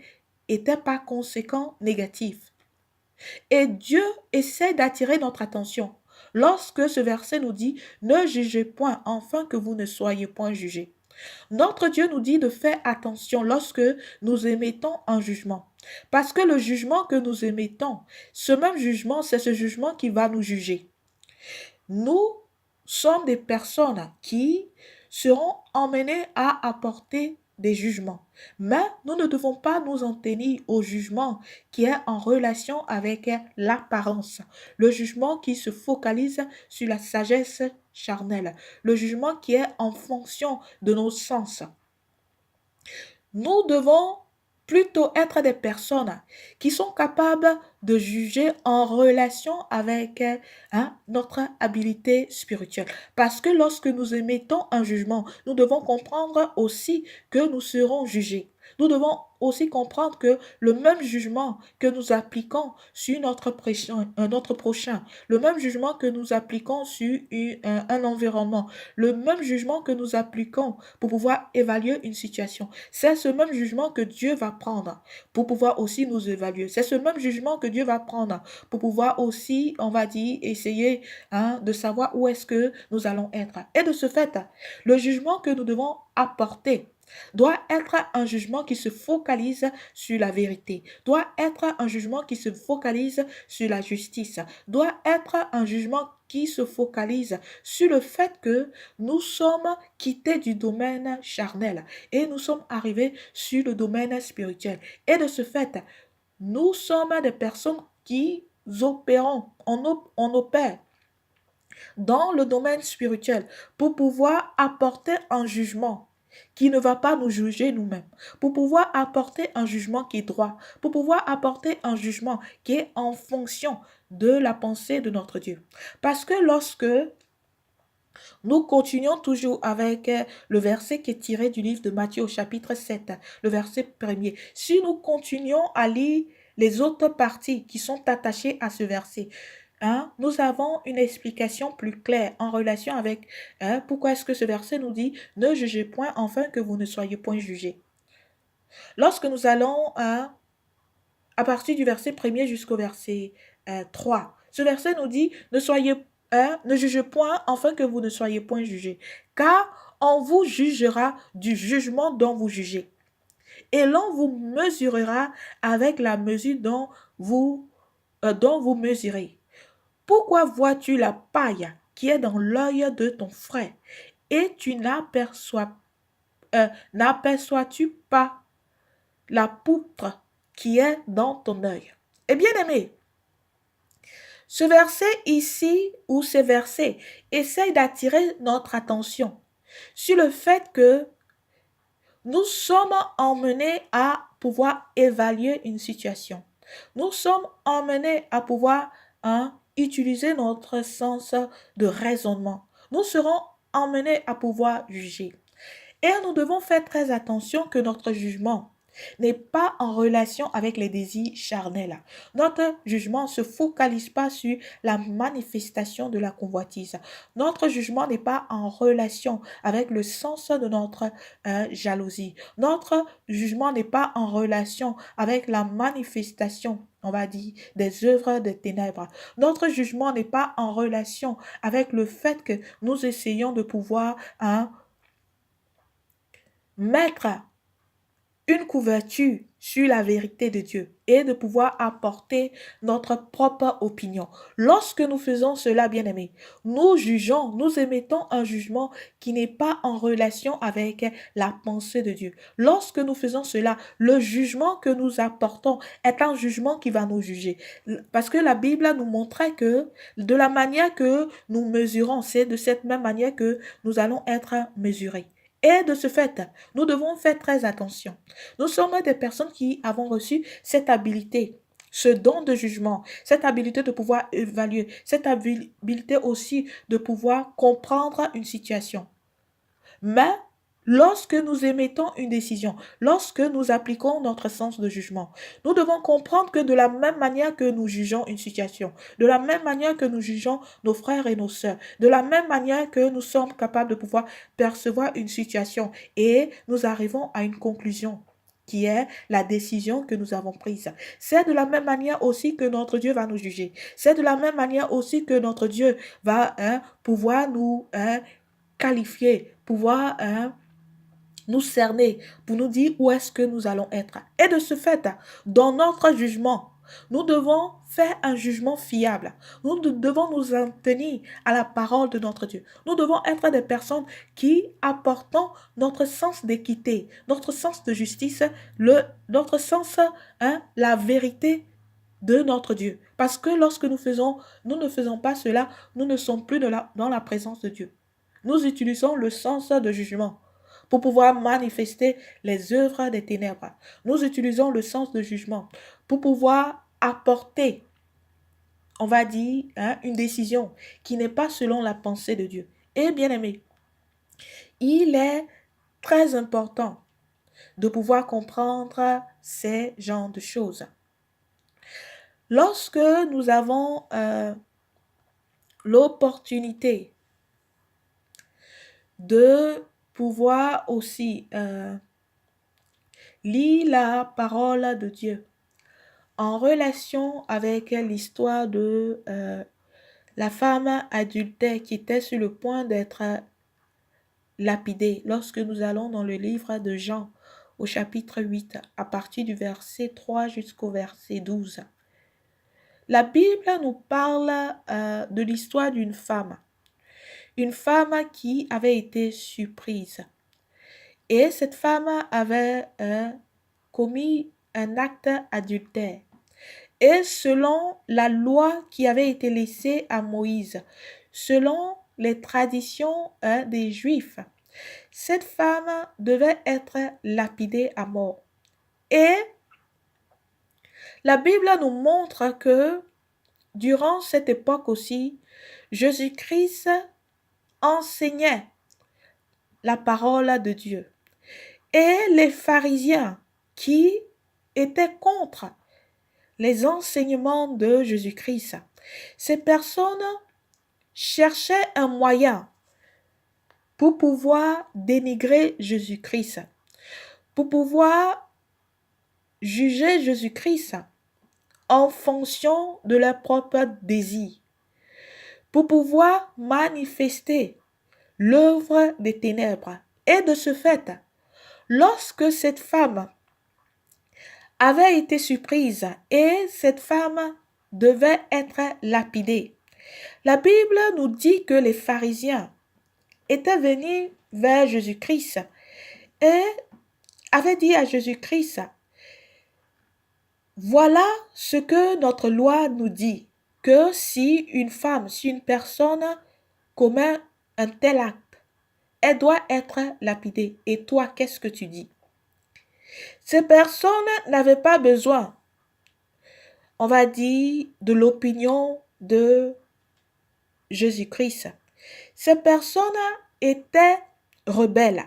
était par conséquent négatif. Et Dieu essaie d'attirer notre attention lorsque ce verset nous dit « Ne jugez point, afin que vous ne soyez point jugés ». Notre Dieu nous dit de faire attention lorsque nous émettons un jugement. Parce que le jugement que nous émettons, ce même jugement, c'est ce jugement qui va nous juger. Nous sommes des personnes qui seront emmenées à apporter des jugements. Mais nous ne devons pas nous en tenir au jugement qui est en relation avec l'apparence, le jugement qui se focalise sur la sagesse charnelle, le jugement qui est en fonction de nos sens. Nous devons plutôt être des personnes qui sont capables de juger en relation avec notre habilité spirituelle. Parce que lorsque nous émettons un jugement, nous devons comprendre aussi que nous serons jugés. Nous devons aussi comprendre que le même jugement que nous appliquons sur notre prochain, le même jugement que nous appliquons sur un environnement, le même jugement que nous appliquons pour pouvoir évaluer une situation, c'est ce même jugement que Dieu va prendre pour pouvoir aussi nous évaluer. C'est ce même jugement que Dieu va prendre pour pouvoir aussi, on va dire, essayer de savoir où est-ce que nous allons être. Et de ce fait, le jugement que nous devons apporter doit être un jugement qui se focalise sur la vérité, doit être un jugement qui se focalise sur la justice, doit être un jugement qui se focalise sur le fait que nous sommes quittés du domaine charnel et nous sommes arrivés sur le domaine spirituel. Et de ce fait, nous sommes des personnes qui opérons, on opère dans le domaine spirituel pour pouvoir apporter un jugement qui ne va pas nous juger nous-mêmes, pour pouvoir apporter un jugement qui est droit, pour pouvoir apporter un jugement qui est en fonction de la pensée de notre Dieu. Parce que lorsque nous continuons toujours avec le verset qui est tiré du livre de Matthieu au chapitre 7, le verset premier. Si nous continuons à lire les autres parties qui sont attachées à ce verset, nous avons une explication plus claire en relation avec pourquoi est-ce que ce verset nous dit « Ne jugez point afin que vous ne soyez point jugés ». Lorsque nous allons à partir du verset 1er jusqu'au verset 3, ce verset nous dit « Ne jugez point afin que vous ne soyez point jugés, car on vous jugera du jugement dont vous jugez, et l'on vous mesurera avec la mesure dont vous mesurez. Pourquoi vois-tu la paille qui est dans l'œil de ton frère et tu n'aperçois-tu pas la poutre qui est dans ton œil? » Et bien aimé, ce verset ici, ou ces versets, essayent d'attirer notre attention sur le fait que nous sommes emmenés à pouvoir évaluer une situation. Nous sommes emmenés à pouvoir utiliser notre sens de raisonnement. Nous serons emmenés à pouvoir juger. Et nous devons faire très attention que notre jugement n'est pas en relation avec les désirs charnels. Notre jugement ne se focalise pas sur la manifestation de la convoitise. Notre jugement n'est pas en relation avec le sens de notre jalousie. Notre jugement n'est pas en relation avec la manifestation, on va dire, des œuvres des ténèbres. Notre jugement n'est pas en relation avec le fait que nous essayons de pouvoir mettre une couverture sur la vérité de Dieu et de pouvoir apporter notre propre opinion. Lorsque nous faisons cela, bien-aimés, nous jugeons, nous émettons un jugement qui n'est pas en relation avec la pensée de Dieu. Lorsque nous faisons cela, le jugement que nous apportons est un jugement qui va nous juger. Parce que la Bible nous montrait que de la manière que nous mesurons, c'est de cette même manière que nous allons être mesurés. Et de ce fait, nous devons faire très attention. Nous sommes des personnes qui avons reçu cette habilité, ce don de jugement, cette habilité de pouvoir évaluer, cette habilité aussi de pouvoir comprendre une situation. Mais lorsque nous émettons une décision, lorsque nous appliquons notre sens de jugement, nous devons comprendre que de la même manière que nous jugeons une situation, de la même manière que nous jugeons nos frères et nos sœurs, de la même manière que nous sommes capables de pouvoir percevoir une situation et nous arrivons à une conclusion qui est la décision que nous avons prise. C'est de la même manière aussi que notre Dieu va nous juger. C'est de la même manière aussi que notre Dieu va pouvoir nous qualifier, pouvoir nous cerner, pour nous dire où est-ce que nous allons être. Et de ce fait, dans notre jugement, nous devons faire un jugement fiable. Nous devons nous en tenir à la parole de notre Dieu. Nous devons être des personnes qui apportons notre sens d'équité, notre sens de justice, notre sens, la vérité de notre Dieu. Parce que lorsque nous ne faisons pas cela, nous ne sommes plus dans la présence de Dieu. Nous utilisons le sens de jugement pour pouvoir manifester les œuvres des ténèbres. Nous utilisons le sens de jugement pour pouvoir apporter, on va dire, une décision qui n'est pas selon la pensée de Dieu. Et bien aimé, il est très important de pouvoir comprendre ces genres de choses. Lorsque nous avons l'opportunité de pouvoir aussi lire la parole de Dieu en relation avec l'histoire de la femme adultère qui était sur le point d'être lapidée, lorsque nous allons dans le livre de Jean au chapitre 8, à partir du verset 3 jusqu'au verset 12. La Bible nous parle de l'histoire d'une femme qui avait été surprise. Et cette femme avait commis un acte adultère. Et selon la loi qui avait été laissée à Moïse, selon les traditions des Juifs, cette femme devait être lapidée à mort. Et la Bible nous montre que durant cette époque aussi, Jésus-Christ enseignait la parole de Dieu. Et les pharisiens qui étaient contre les enseignements de Jésus-Christ, ces personnes cherchaient un moyen pour pouvoir dénigrer Jésus-Christ, pour pouvoir juger Jésus-Christ en fonction de leur propre désir, pour pouvoir manifester l'œuvre des ténèbres. Et de ce fait, lorsque cette femme avait été surprise et cette femme devait être lapidée, la Bible nous dit que les pharisiens étaient venus vers Jésus-Christ et avaient dit à Jésus-Christ, voilà ce que notre loi nous dit, que si une femme, si une personne commet un tel acte, elle doit être lapidée. Et toi, qu'est-ce que tu dis? Ces personnes n'avaient pas besoin, on va dire, de l'opinion de Jésus-Christ. Ces personnes étaient rebelles.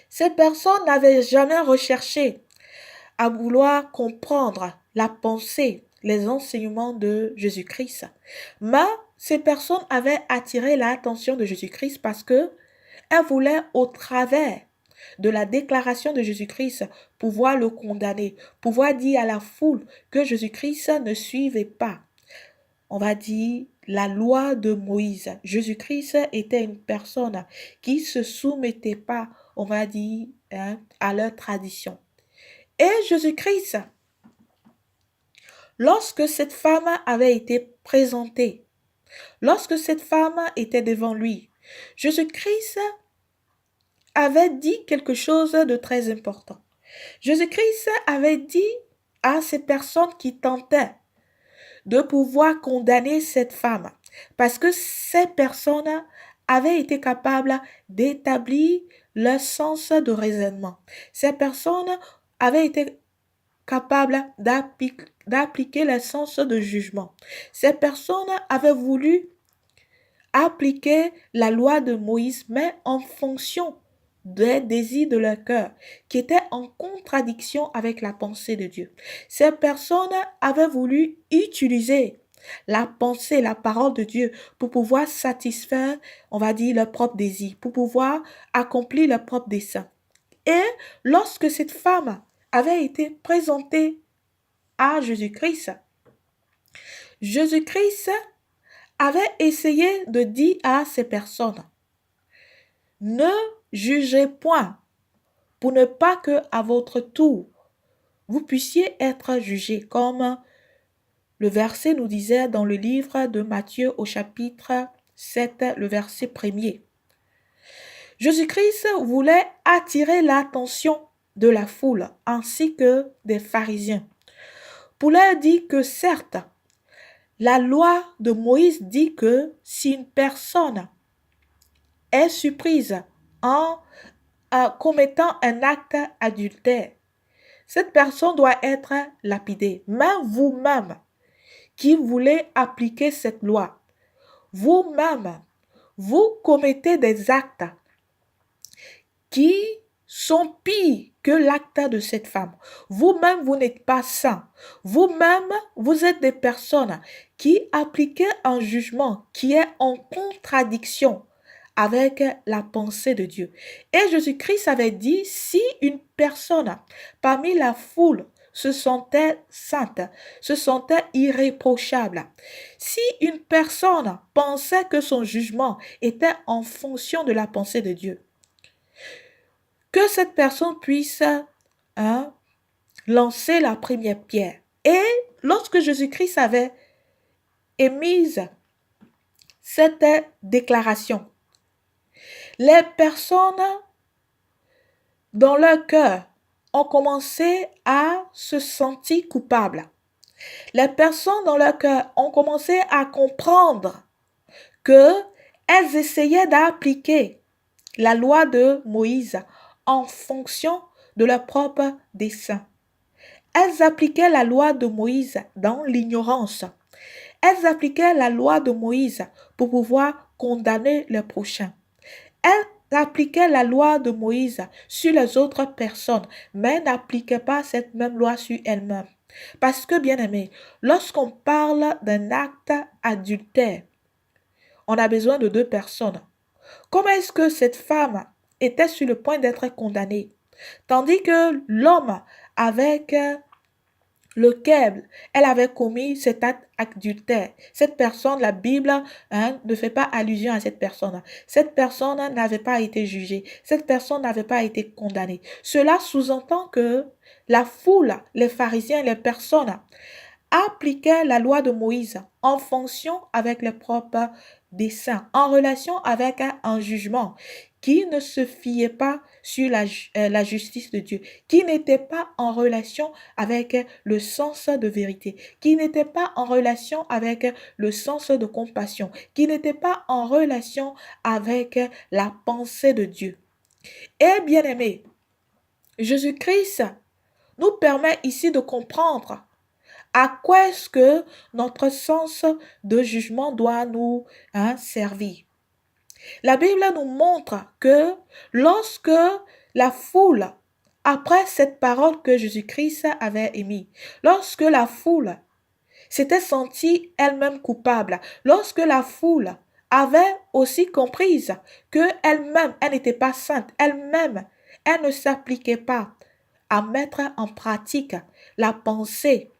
Ces personnes n'avaient jamais recherché à vouloir comprendre la pensée, les enseignements de Jésus-Christ. Mais ces personnes avaient attiré l'attention de Jésus-Christ parce que elles voulaient, au travers de la déclaration de Jésus-Christ, pouvoir le condamner, pouvoir dire à la foule que Jésus-Christ ne suivait pas, on va dire, la loi de Moïse. Jésus-Christ était une personne qui ne se soumettait pas, on va dire, à leur tradition. Et Jésus-Christ, lorsque cette femme avait été présentée, lorsque cette femme était devant lui, Jésus-Christ avait dit quelque chose de très important. Jésus-Christ avait dit à ces personnes qui tentaient de pouvoir condamner cette femme, parce que ces personnes avaient été capables d'établir leur sens de raisonnement. Ces personnes avaient été capables d'appliquer le sens de jugement. Ces personnes avaient voulu appliquer la loi de Moïse, mais en fonction des désirs de leur cœur, qui étaient en contradiction avec la pensée de Dieu. Ces personnes avaient voulu utiliser la pensée, la parole de Dieu pour pouvoir satisfaire, on va dire, leurs propres désirs, pour pouvoir accomplir leurs propres desseins. Et lorsque cette femme avait été présentée à Jésus-Christ, Jésus-Christ avait essayé de dire à ces personnes, ne jugez point pour ne pas que à votre tour vous puissiez être jugés, comme le verset nous disait dans le livre de Matthieu au chapitre 7, le verset 1er. Jésus-Christ voulait attirer l'attention de la foule ainsi que des pharisiens pour leur dire que certes, la loi de Moïse dit que si une personne est surprise en commettant un acte adultère, cette personne doit être lapidée. Mais vous-même qui voulez appliquer cette loi, vous-même, vous commettez des actes qui sont pires que l'acte de cette femme. Vous-même, vous n'êtes pas saint. Vous-même, vous êtes des personnes qui appliquez un jugement qui est en contradiction avec la pensée de Dieu. Et Jésus-Christ avait dit, si une personne parmi la foule se sentait sainte, se sentait irréprochable, si une personne pensait que son jugement était en fonction de la pensée de Dieu, que cette personne puisse hein, lancer la première pierre. Et lorsque Jésus-Christ avait émise cette déclaration, les personnes dans leur cœur ont commencé à se sentir coupables. Les personnes dans leur cœur ont commencé à comprendre qu'elles essayaient d'appliquer la loi de Moïse en fonction de leur propre dessein. Elles appliquaient la loi de Moïse dans l'ignorance. Elles appliquaient la loi de Moïse pour pouvoir condamner les prochains. Elles appliquaient la loi de Moïse sur les autres personnes, mais n'appliquaient pas cette même loi sur elles-mêmes. Parce que, bien aimé, lorsqu'on parle d'un acte adultère, on a besoin de deux personnes. Comment est-ce que cette femme était sur le point d'être condamnée, tandis que l'homme avec lequel elle avait commis cet acte adultère, cette personne, la Bible ne fait pas allusion à cette personne. Cette personne n'avait pas été jugée, cette personne n'avait pas été condamnée. Cela sous-entend que la foule, les pharisiens, les personnes appliquaient la loi de Moïse en fonction avec leurs propres desseins, en relation avec un jugement qui ne se fiait pas sur la justice de Dieu, qui n'était pas en relation avec le sens de vérité, qui n'était pas en relation avec le sens de compassion, qui n'était pas en relation avec la pensée de Dieu. Et bien aimé, Jésus-Christ nous permet ici de comprendre à quoi est-ce que notre sens de jugement doit nous servir. La Bible nous montre que lorsque la foule, après cette parole que Jésus-Christ avait émise, lorsque la foule s'était sentie elle-même coupable, lorsque la foule avait aussi comprise qu'elle-même, elle n'était pas sainte, elle-même, elle ne s'appliquait pas à mettre en pratique la pensée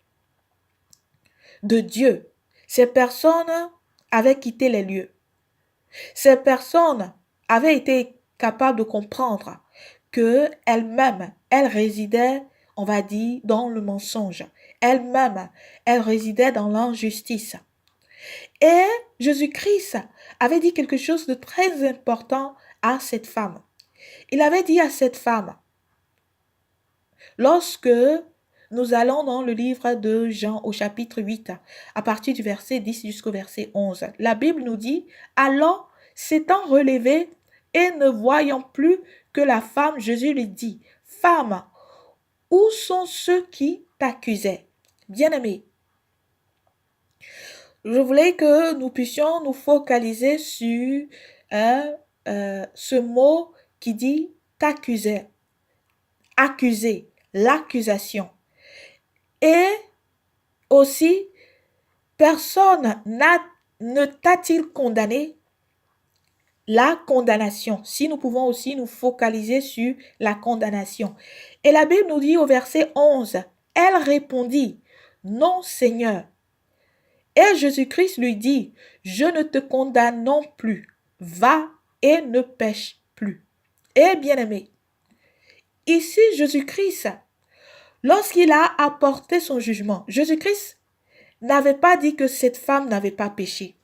de Dieu, ces personnes avaient quitté les lieux. Ces personnes avaient été capables de comprendre qu'elles-mêmes, elles résidaient, on va dire, dans le mensonge. Elles-mêmes, elles résidaient dans l'injustice. Et Jésus-Christ avait dit quelque chose de très important à cette femme. Il avait dit à cette femme, lorsque nous allons dans le livre de Jean au chapitre 8, à partir du verset 10 jusqu'au verset 11. La Bible nous dit, alors s'étant relevé et ne voyant plus que la femme, Jésus lui dit, femme, où sont ceux qui t'accusaient? Bien-aimé, je voulais que nous puissions nous focaliser sur ce mot qui dit t'accuser, accuser, l'accusation. Et aussi, personne ne t'a-t-il condamné? La condamnation. Si nous pouvons aussi nous focaliser sur la condamnation. Et la Bible nous dit au verset 11, elle répondit, non Seigneur. Et Jésus-Christ lui dit, je ne te condamne non plus. Va et ne pêche plus. Et bien-aimé, ici Jésus-Christ, lorsqu'il a apporté son jugement, Jésus-Christ n'avait pas dit que cette femme n'avait pas péché.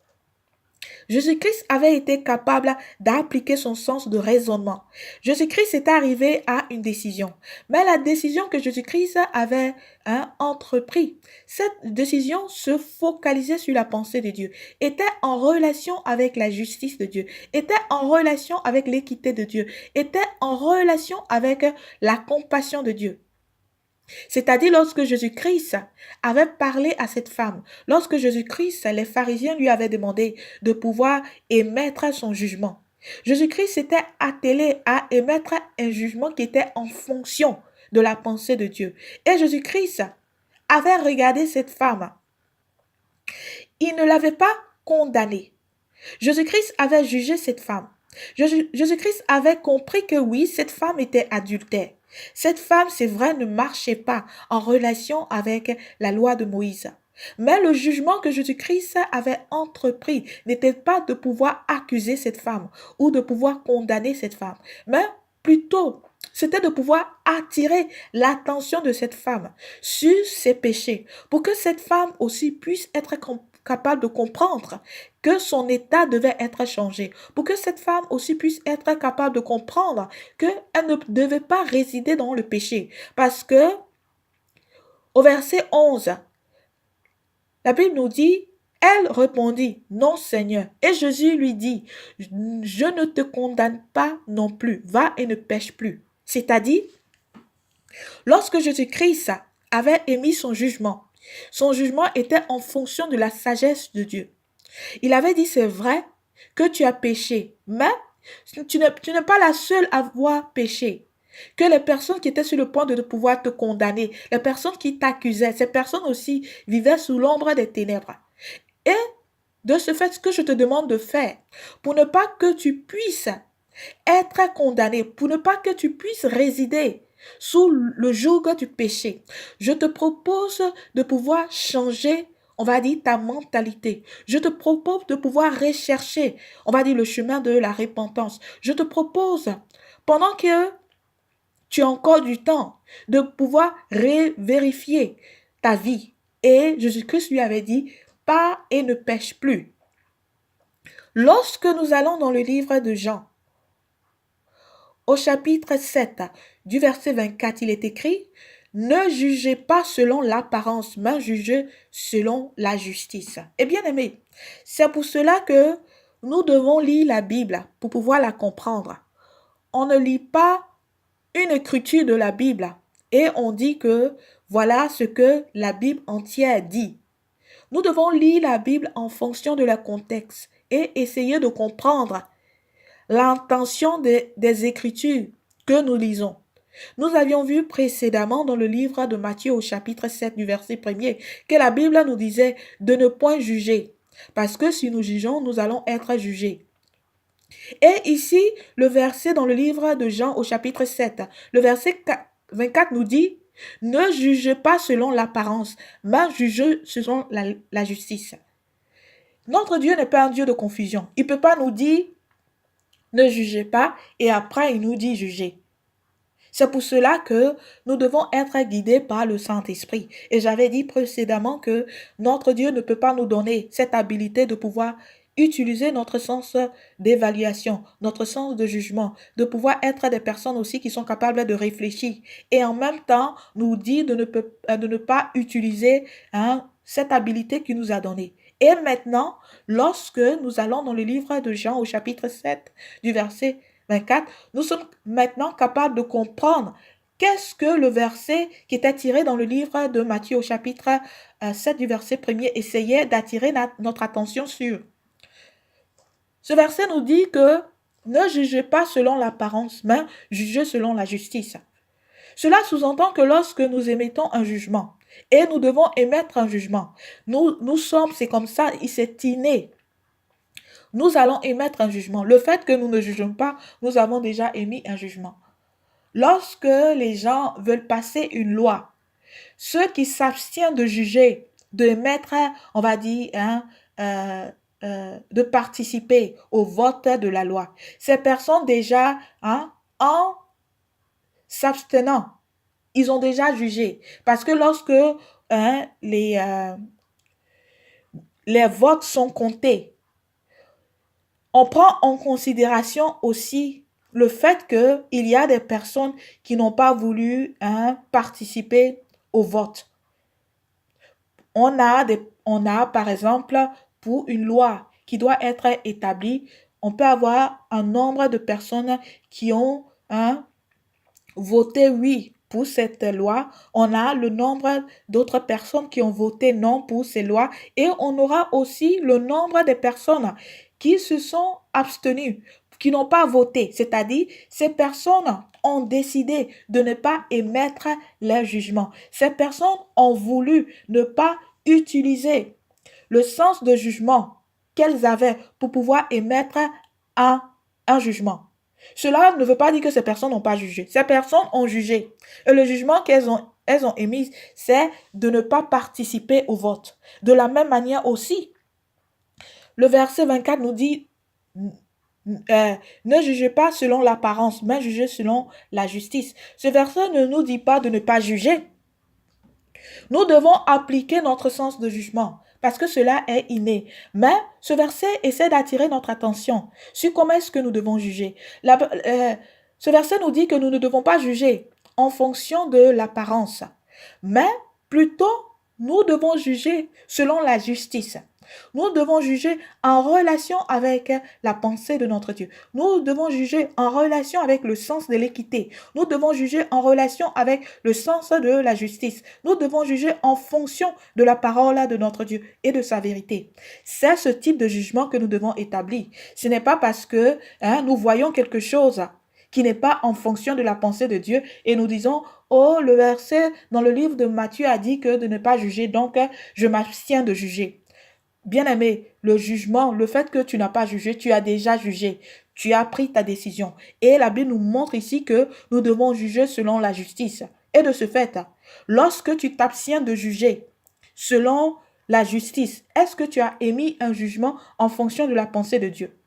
Jésus-Christ avait été capable d'appliquer son sens de raisonnement. Jésus-Christ est arrivé à une décision. Mais la décision que Jésus-Christ avait entrepris, cette décision se focalisait sur la pensée de Dieu, était en relation avec la justice de Dieu, était en relation avec l'équité de Dieu, était en relation avec la compassion de Dieu. C'est-à-dire lorsque Jésus-Christ avait parlé à cette femme, lorsque Jésus-Christ, les pharisiens lui avaient demandé de pouvoir émettre son jugement. Jésus-Christ s'était attelé à émettre un jugement qui était en fonction de la pensée de Dieu. Et Jésus-Christ avait regardé cette femme. Il ne l'avait pas condamnée. Jésus-Christ avait jugé cette femme. Jésus-Christ avait compris que oui, cette femme était adultère. Cette femme, c'est vrai, ne marchait pas en relation avec la loi de Moïse. Mais le jugement que Jésus-Christ avait entrepris n'était pas de pouvoir accuser cette femme ou de pouvoir condamner cette femme, mais plutôt c'était de pouvoir attirer l'attention de cette femme sur ses péchés pour que cette femme aussi puisse être capable de comprendre que son état devait être changé, pour que cette femme aussi puisse être capable de comprendre qu'elle ne devait pas résider dans le péché. Parce que au verset 11, la Bible nous dit, elle répondit, non Seigneur. Et Jésus lui dit, je ne te condamne pas non plus, va et ne pêche plus. C'est-à-dire, lorsque Jésus-Christ avait émis son jugement était en fonction de la sagesse de Dieu. Il avait dit, c'est vrai que tu as péché, mais tu n'es pas la seule à avoir péché. Que les personnes qui étaient sur le point de pouvoir te condamner, les personnes qui t'accusaient, ces personnes aussi vivaient sous l'ombre des ténèbres. Et de ce fait, ce que je te demande de faire, pour ne pas que tu puisses être condamné, pour ne pas que tu puisses résider sous le joug du péché, je te propose de pouvoir changer, on va dire, ta mentalité. Je te propose de pouvoir rechercher, on va dire, le chemin de la repentance. Je te propose, pendant que tu as encore du temps, de pouvoir vérifier ta vie. Et Jésus-Christ lui avait dit, pars et ne pêche plus. Lorsque nous allons dans le livre de Jean, au chapitre 7, du verset 24, il est écrit, ne jugez pas selon l'apparence, mais jugez selon la justice. Et bien aimé, c'est pour cela que nous devons lire la Bible pour pouvoir la comprendre. On ne lit pas une écriture de la Bible et on dit que voilà ce que la Bible entière dit. Nous devons lire la Bible en fonction de leur contexte et essayer de comprendre l'intention des Écritures que nous lisons. Nous avions vu précédemment dans le livre de Matthieu au chapitre 7 du verset 1er que la Bible nous disait de ne point juger, parce que si nous jugeons, nous allons être jugés. Et ici, le verset dans le livre de Jean au chapitre 7, le verset 24 nous dit, ne jugez pas selon l'apparence, mais jugez selon la justice. Notre Dieu n'est pas un Dieu de confusion. Il ne peut pas nous dire, ne jugez pas, et après il nous dit jugez. C'est pour cela que nous devons être guidés par le Saint-Esprit. Et j'avais dit précédemment que notre Dieu ne peut pas nous donner cette habilité de pouvoir utiliser notre sens d'évaluation, notre sens de jugement, de pouvoir être des personnes aussi qui sont capables de réfléchir et en même temps nous dire de ne pas utiliser cette habilité qu'il nous a donnée. Et maintenant, lorsque nous allons dans le livre de Jean au chapitre 7 du verset 24, nous sommes maintenant capables de comprendre qu'est-ce que le verset qui était tiré dans le livre de Matthieu au chapitre 7 du verset 1er essayait d'attirer notre attention sur. Ce verset nous dit que ne jugez pas selon l'apparence, mais jugez selon la justice. Cela sous-entend que lorsque nous émettons un jugement, et nous devons émettre un jugement, nous sommes, c'est comme ça, c'est inné. Nous allons émettre un jugement. Le fait que nous ne jugeons pas, nous avons déjà émis un jugement. Lorsque les gens veulent passer une loi, ceux qui s'abstiennent de juger, de mettre, on va dire, de participer au vote de la loi, ces personnes déjà, en s'abstenant, ils ont déjà jugé. Parce que lorsque les votes sont comptés, On prend en considération aussi le fait qu'il y a des personnes qui n'ont pas voulu participer au vote. On a, par exemple, pour une loi qui doit être établie, on peut avoir un nombre de personnes qui ont voté oui pour cette loi. On a le nombre d'autres personnes qui ont voté non pour ces lois. Et on aura aussi le nombre de personnes qui se sont abstenues, qui n'ont pas voté. C'est-à-dire, ces personnes ont décidé de ne pas émettre leur jugement. Ces personnes ont voulu ne pas utiliser le sens de jugement qu'elles avaient pour pouvoir émettre un jugement. Cela ne veut pas dire que ces personnes n'ont pas jugé. Ces personnes ont jugé. Et le jugement elles ont émis, c'est de ne pas participer au vote. De la même manière aussi, le verset 24 nous dit, ne jugez pas selon l'apparence, mais jugez selon la justice. Ce verset ne nous dit pas de ne pas juger. Nous devons appliquer notre sens de jugement parce que cela est inné. Mais ce verset essaie d'attirer notre attention sur comment est-ce que nous devons juger. Ce verset nous dit que nous ne devons pas juger en fonction de l'apparence, mais plutôt nous devons juger selon la justice. Nous devons juger en relation avec la pensée de notre Dieu. Nous devons juger en relation avec le sens de l'équité. Nous devons juger en relation avec le sens de la justice. Nous devons juger en fonction de la parole de notre Dieu et de sa vérité. C'est ce type de jugement que nous devons établir. Ce n'est pas parce que nous voyons quelque chose qui n'est pas en fonction de la pensée de Dieu et nous disons, oh, le verset dans le livre de Matthieu a dit que de ne pas juger, donc je m'abstiens de juger. Bien-aimé, le jugement, le fait que tu n'as pas jugé, tu as déjà jugé. Tu as pris ta décision. Et la Bible nous montre ici que nous devons juger selon la justice. Et de ce fait, lorsque tu t'abstiens de juger selon la justice, est-ce que tu as émis un jugement en fonction de la pensée de Dieu?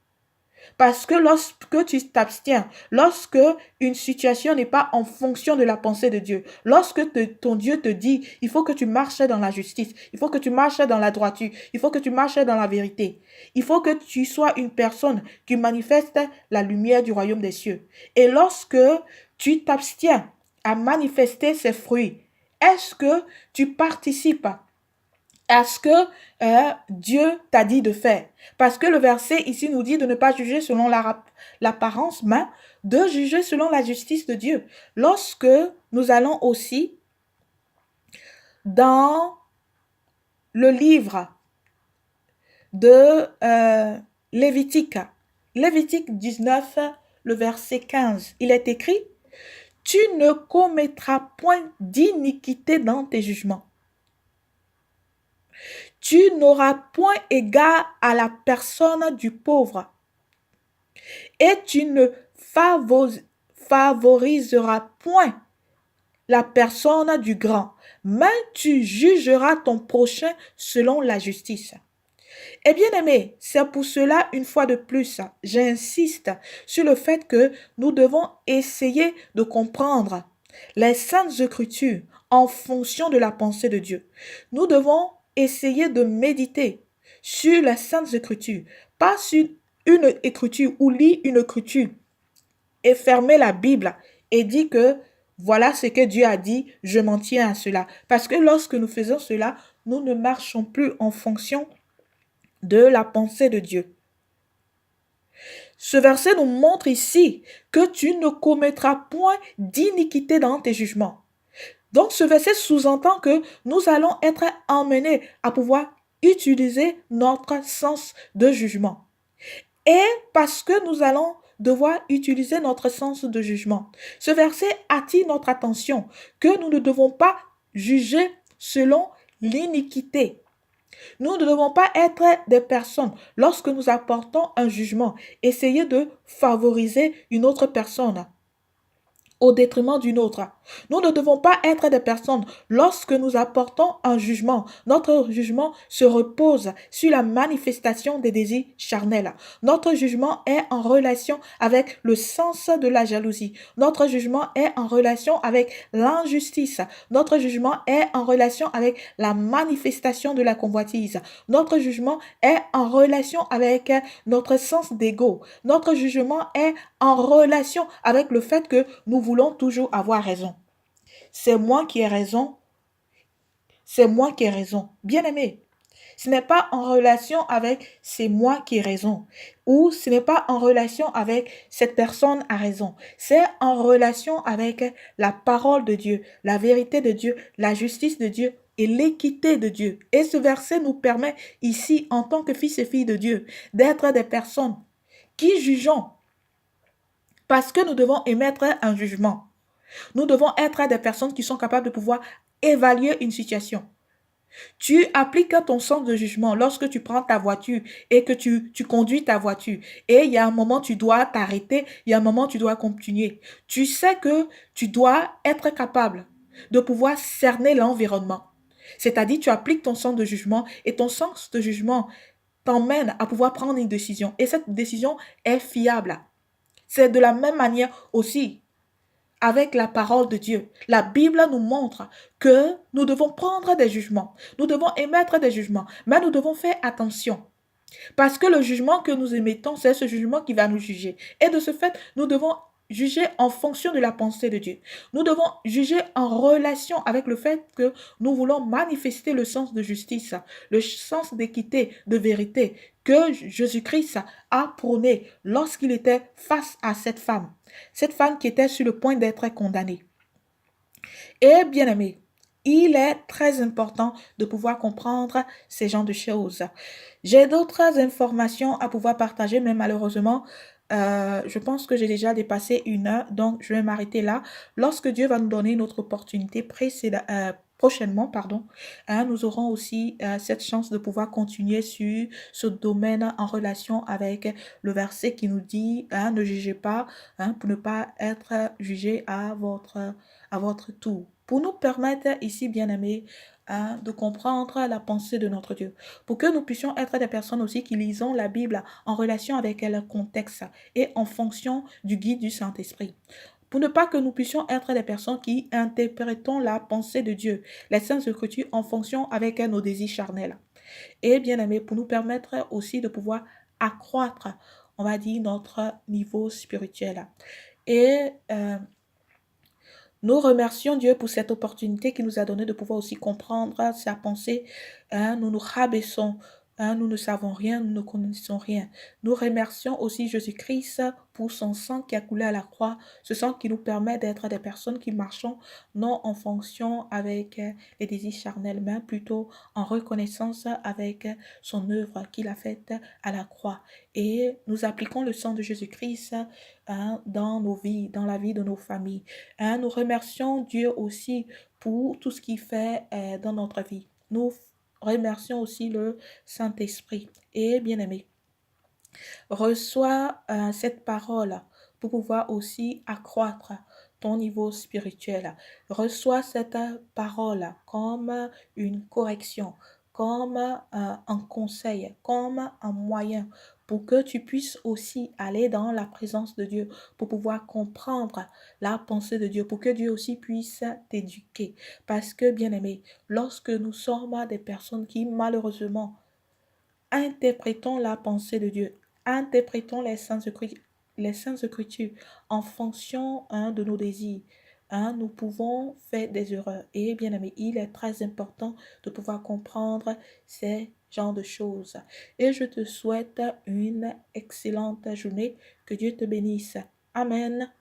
Parce que lorsque tu t'abstiens, lorsque une situation n'est pas en fonction de la pensée de Dieu, lorsque ton Dieu te dit, il faut que tu marches dans la justice, il faut que tu marches dans la droiture, il faut que tu marches dans la vérité, il faut que tu sois une personne qui manifeste la lumière du royaume des cieux. Et lorsque tu t'abstiens à manifester ces fruits, est-ce que tu participes à ce que Dieu t'a dit de faire? Parce que le verset ici nous dit de ne pas juger selon l'apparence, mais de juger selon la justice de Dieu. Lorsque nous allons aussi dans le livre de Lévitique, Lévitique 19, le verset 15, il est écrit, « Tu ne commettras point d'iniquité dans tes jugements. Tu n'auras point égard à la personne du pauvre, et tu ne favoriseras point la personne du grand, mais tu jugeras ton prochain selon la justice. » Et bien aimé, c'est pour cela, une fois de plus, j'insiste sur le fait que nous devons essayer de comprendre les saintes écritures en fonction de la pensée de Dieu. Nous devons essayer de méditer sur les saintes écritures, pas sur une écriture ou lire une écriture et fermer la Bible et dire que voilà ce que Dieu a dit, je m'en tiens à cela. Parce que lorsque nous faisons cela, nous ne marchons plus en fonction de la pensée de Dieu. Ce verset nous montre ici que tu ne commettras point d'iniquité dans tes jugements. Donc ce verset sous-entend que nous allons être emmenés à pouvoir utiliser notre sens de jugement. Et parce que nous allons devoir utiliser notre sens de jugement, ce verset attire notre attention que nous ne devons pas juger selon l'iniquité. Nous ne devons pas être des personnes, lorsque nous apportons un jugement, essayer de favoriser une autre personne au détriment d'une autre. Nous ne devons pas être des personnes, lorsque nous apportons un jugement, notre jugement se repose sur la manifestation des désirs charnels. Notre jugement est en relation avec le sens de la jalousie. Notre jugement est en relation avec l'injustice. Notre jugement est en relation avec la manifestation de la convoitise. Notre jugement est en relation avec notre sens d'ego. Notre jugement est en relation avec le fait que nous voulons toujours avoir raison. C'est moi qui ai raison, c'est moi qui ai raison. Bien-aimé, ce n'est pas en relation avec c'est moi qui ai raison ou ce n'est pas en relation avec cette personne a raison. C'est en relation avec la parole de Dieu, la vérité de Dieu, la justice de Dieu et l'équité de Dieu. Et ce verset nous permet ici, en tant que fils et filles de Dieu, d'être des personnes qui jugeons parce que nous devons émettre un jugement. Nous devons être des personnes qui sont capables de pouvoir évaluer une situation. Tu appliques ton sens de jugement lorsque tu prends ta voiture et que tu conduis ta voiture. Et il y a un moment, tu dois t'arrêter, il y a un moment, tu dois continuer. Tu sais que tu dois être capable de pouvoir cerner l'environnement. C'est-à-dire, tu appliques ton sens de jugement et ton sens de jugement t'emmène à pouvoir prendre une décision. Et cette décision est fiable. C'est de la même manière aussi avec la parole de Dieu. La Bible nous montre que nous devons prendre des jugements, nous devons émettre des jugements, mais nous devons faire attention. Parce que le jugement que nous émettons, c'est ce jugement qui va nous juger. Et de ce fait, nous devons juger en fonction de la pensée de Dieu. Nous devons juger en relation avec le fait que nous voulons manifester le sens de justice, le sens d'équité, de vérité que Jésus-Christ a prôné lorsqu'il était face à cette femme qui était sur le point d'être condamnée. Et bien aimé, il est très important de pouvoir comprendre ces genres de choses. J'ai d'autres informations à pouvoir partager, mais malheureusement, je pense que j'ai déjà dépassé 1 heure, donc je vais m'arrêter là. Lorsque Dieu va nous donner une autre opportunité prochainement, pardon, nous aurons aussi cette chance de pouvoir continuer sur ce domaine en relation avec le verset qui nous dit ne jugez pas pour ne pas être jugé à votre tour. Pour nous permettre ici, bien-aimés, de comprendre la pensée de notre Dieu, pour que nous puissions être des personnes aussi qui lisons la Bible en relation avec le contexte et en fonction du guide du Saint-Esprit. Pour ne pas que nous puissions être des personnes qui interprétons la pensée de Dieu, les Saintes Écritures en fonction avec nos désirs charnels. Et bien aimé, pour nous permettre aussi de pouvoir accroître, on va dire, notre niveau spirituel. Et nous remercions Dieu pour cette opportunité qu'il nous a donnée de pouvoir aussi comprendre sa pensée. Nous nous rabaissons. Nous ne savons rien, nous ne connaissons rien. Nous remercions aussi Jésus-Christ pour son sang qui a coulé à la croix, ce sang qui nous permet d'être des personnes qui marchons non en fonction avec les désirs charnels, mais plutôt en reconnaissance avec son œuvre qu'il a faite à la croix. Et nous appliquons le sang de Jésus-Christ dans nos vies, dans la vie de nos familles. Nous remercions Dieu aussi pour tout ce qu'il fait dans notre vie. Nous remercions aussi le Saint-Esprit. Et bien-aimé, reçois cette parole pour pouvoir aussi accroître ton niveau spirituel. Reçois cette parole comme une correction, comme un conseil, comme un moyen pour que tu puisses aussi aller dans la présence de Dieu, pour pouvoir comprendre la pensée de Dieu, pour que Dieu aussi puisse t'éduquer. Parce que, bien aimé, lorsque nous sommes des personnes qui, malheureusement, interprétons la pensée de Dieu, interprétons les Saintes Écritures en fonction de nos désirs, nous pouvons faire des erreurs. Et bien aimé, il est très important de pouvoir comprendre ces genres de choses. Et je te souhaite une excellente journée. Que Dieu te bénisse. Amen.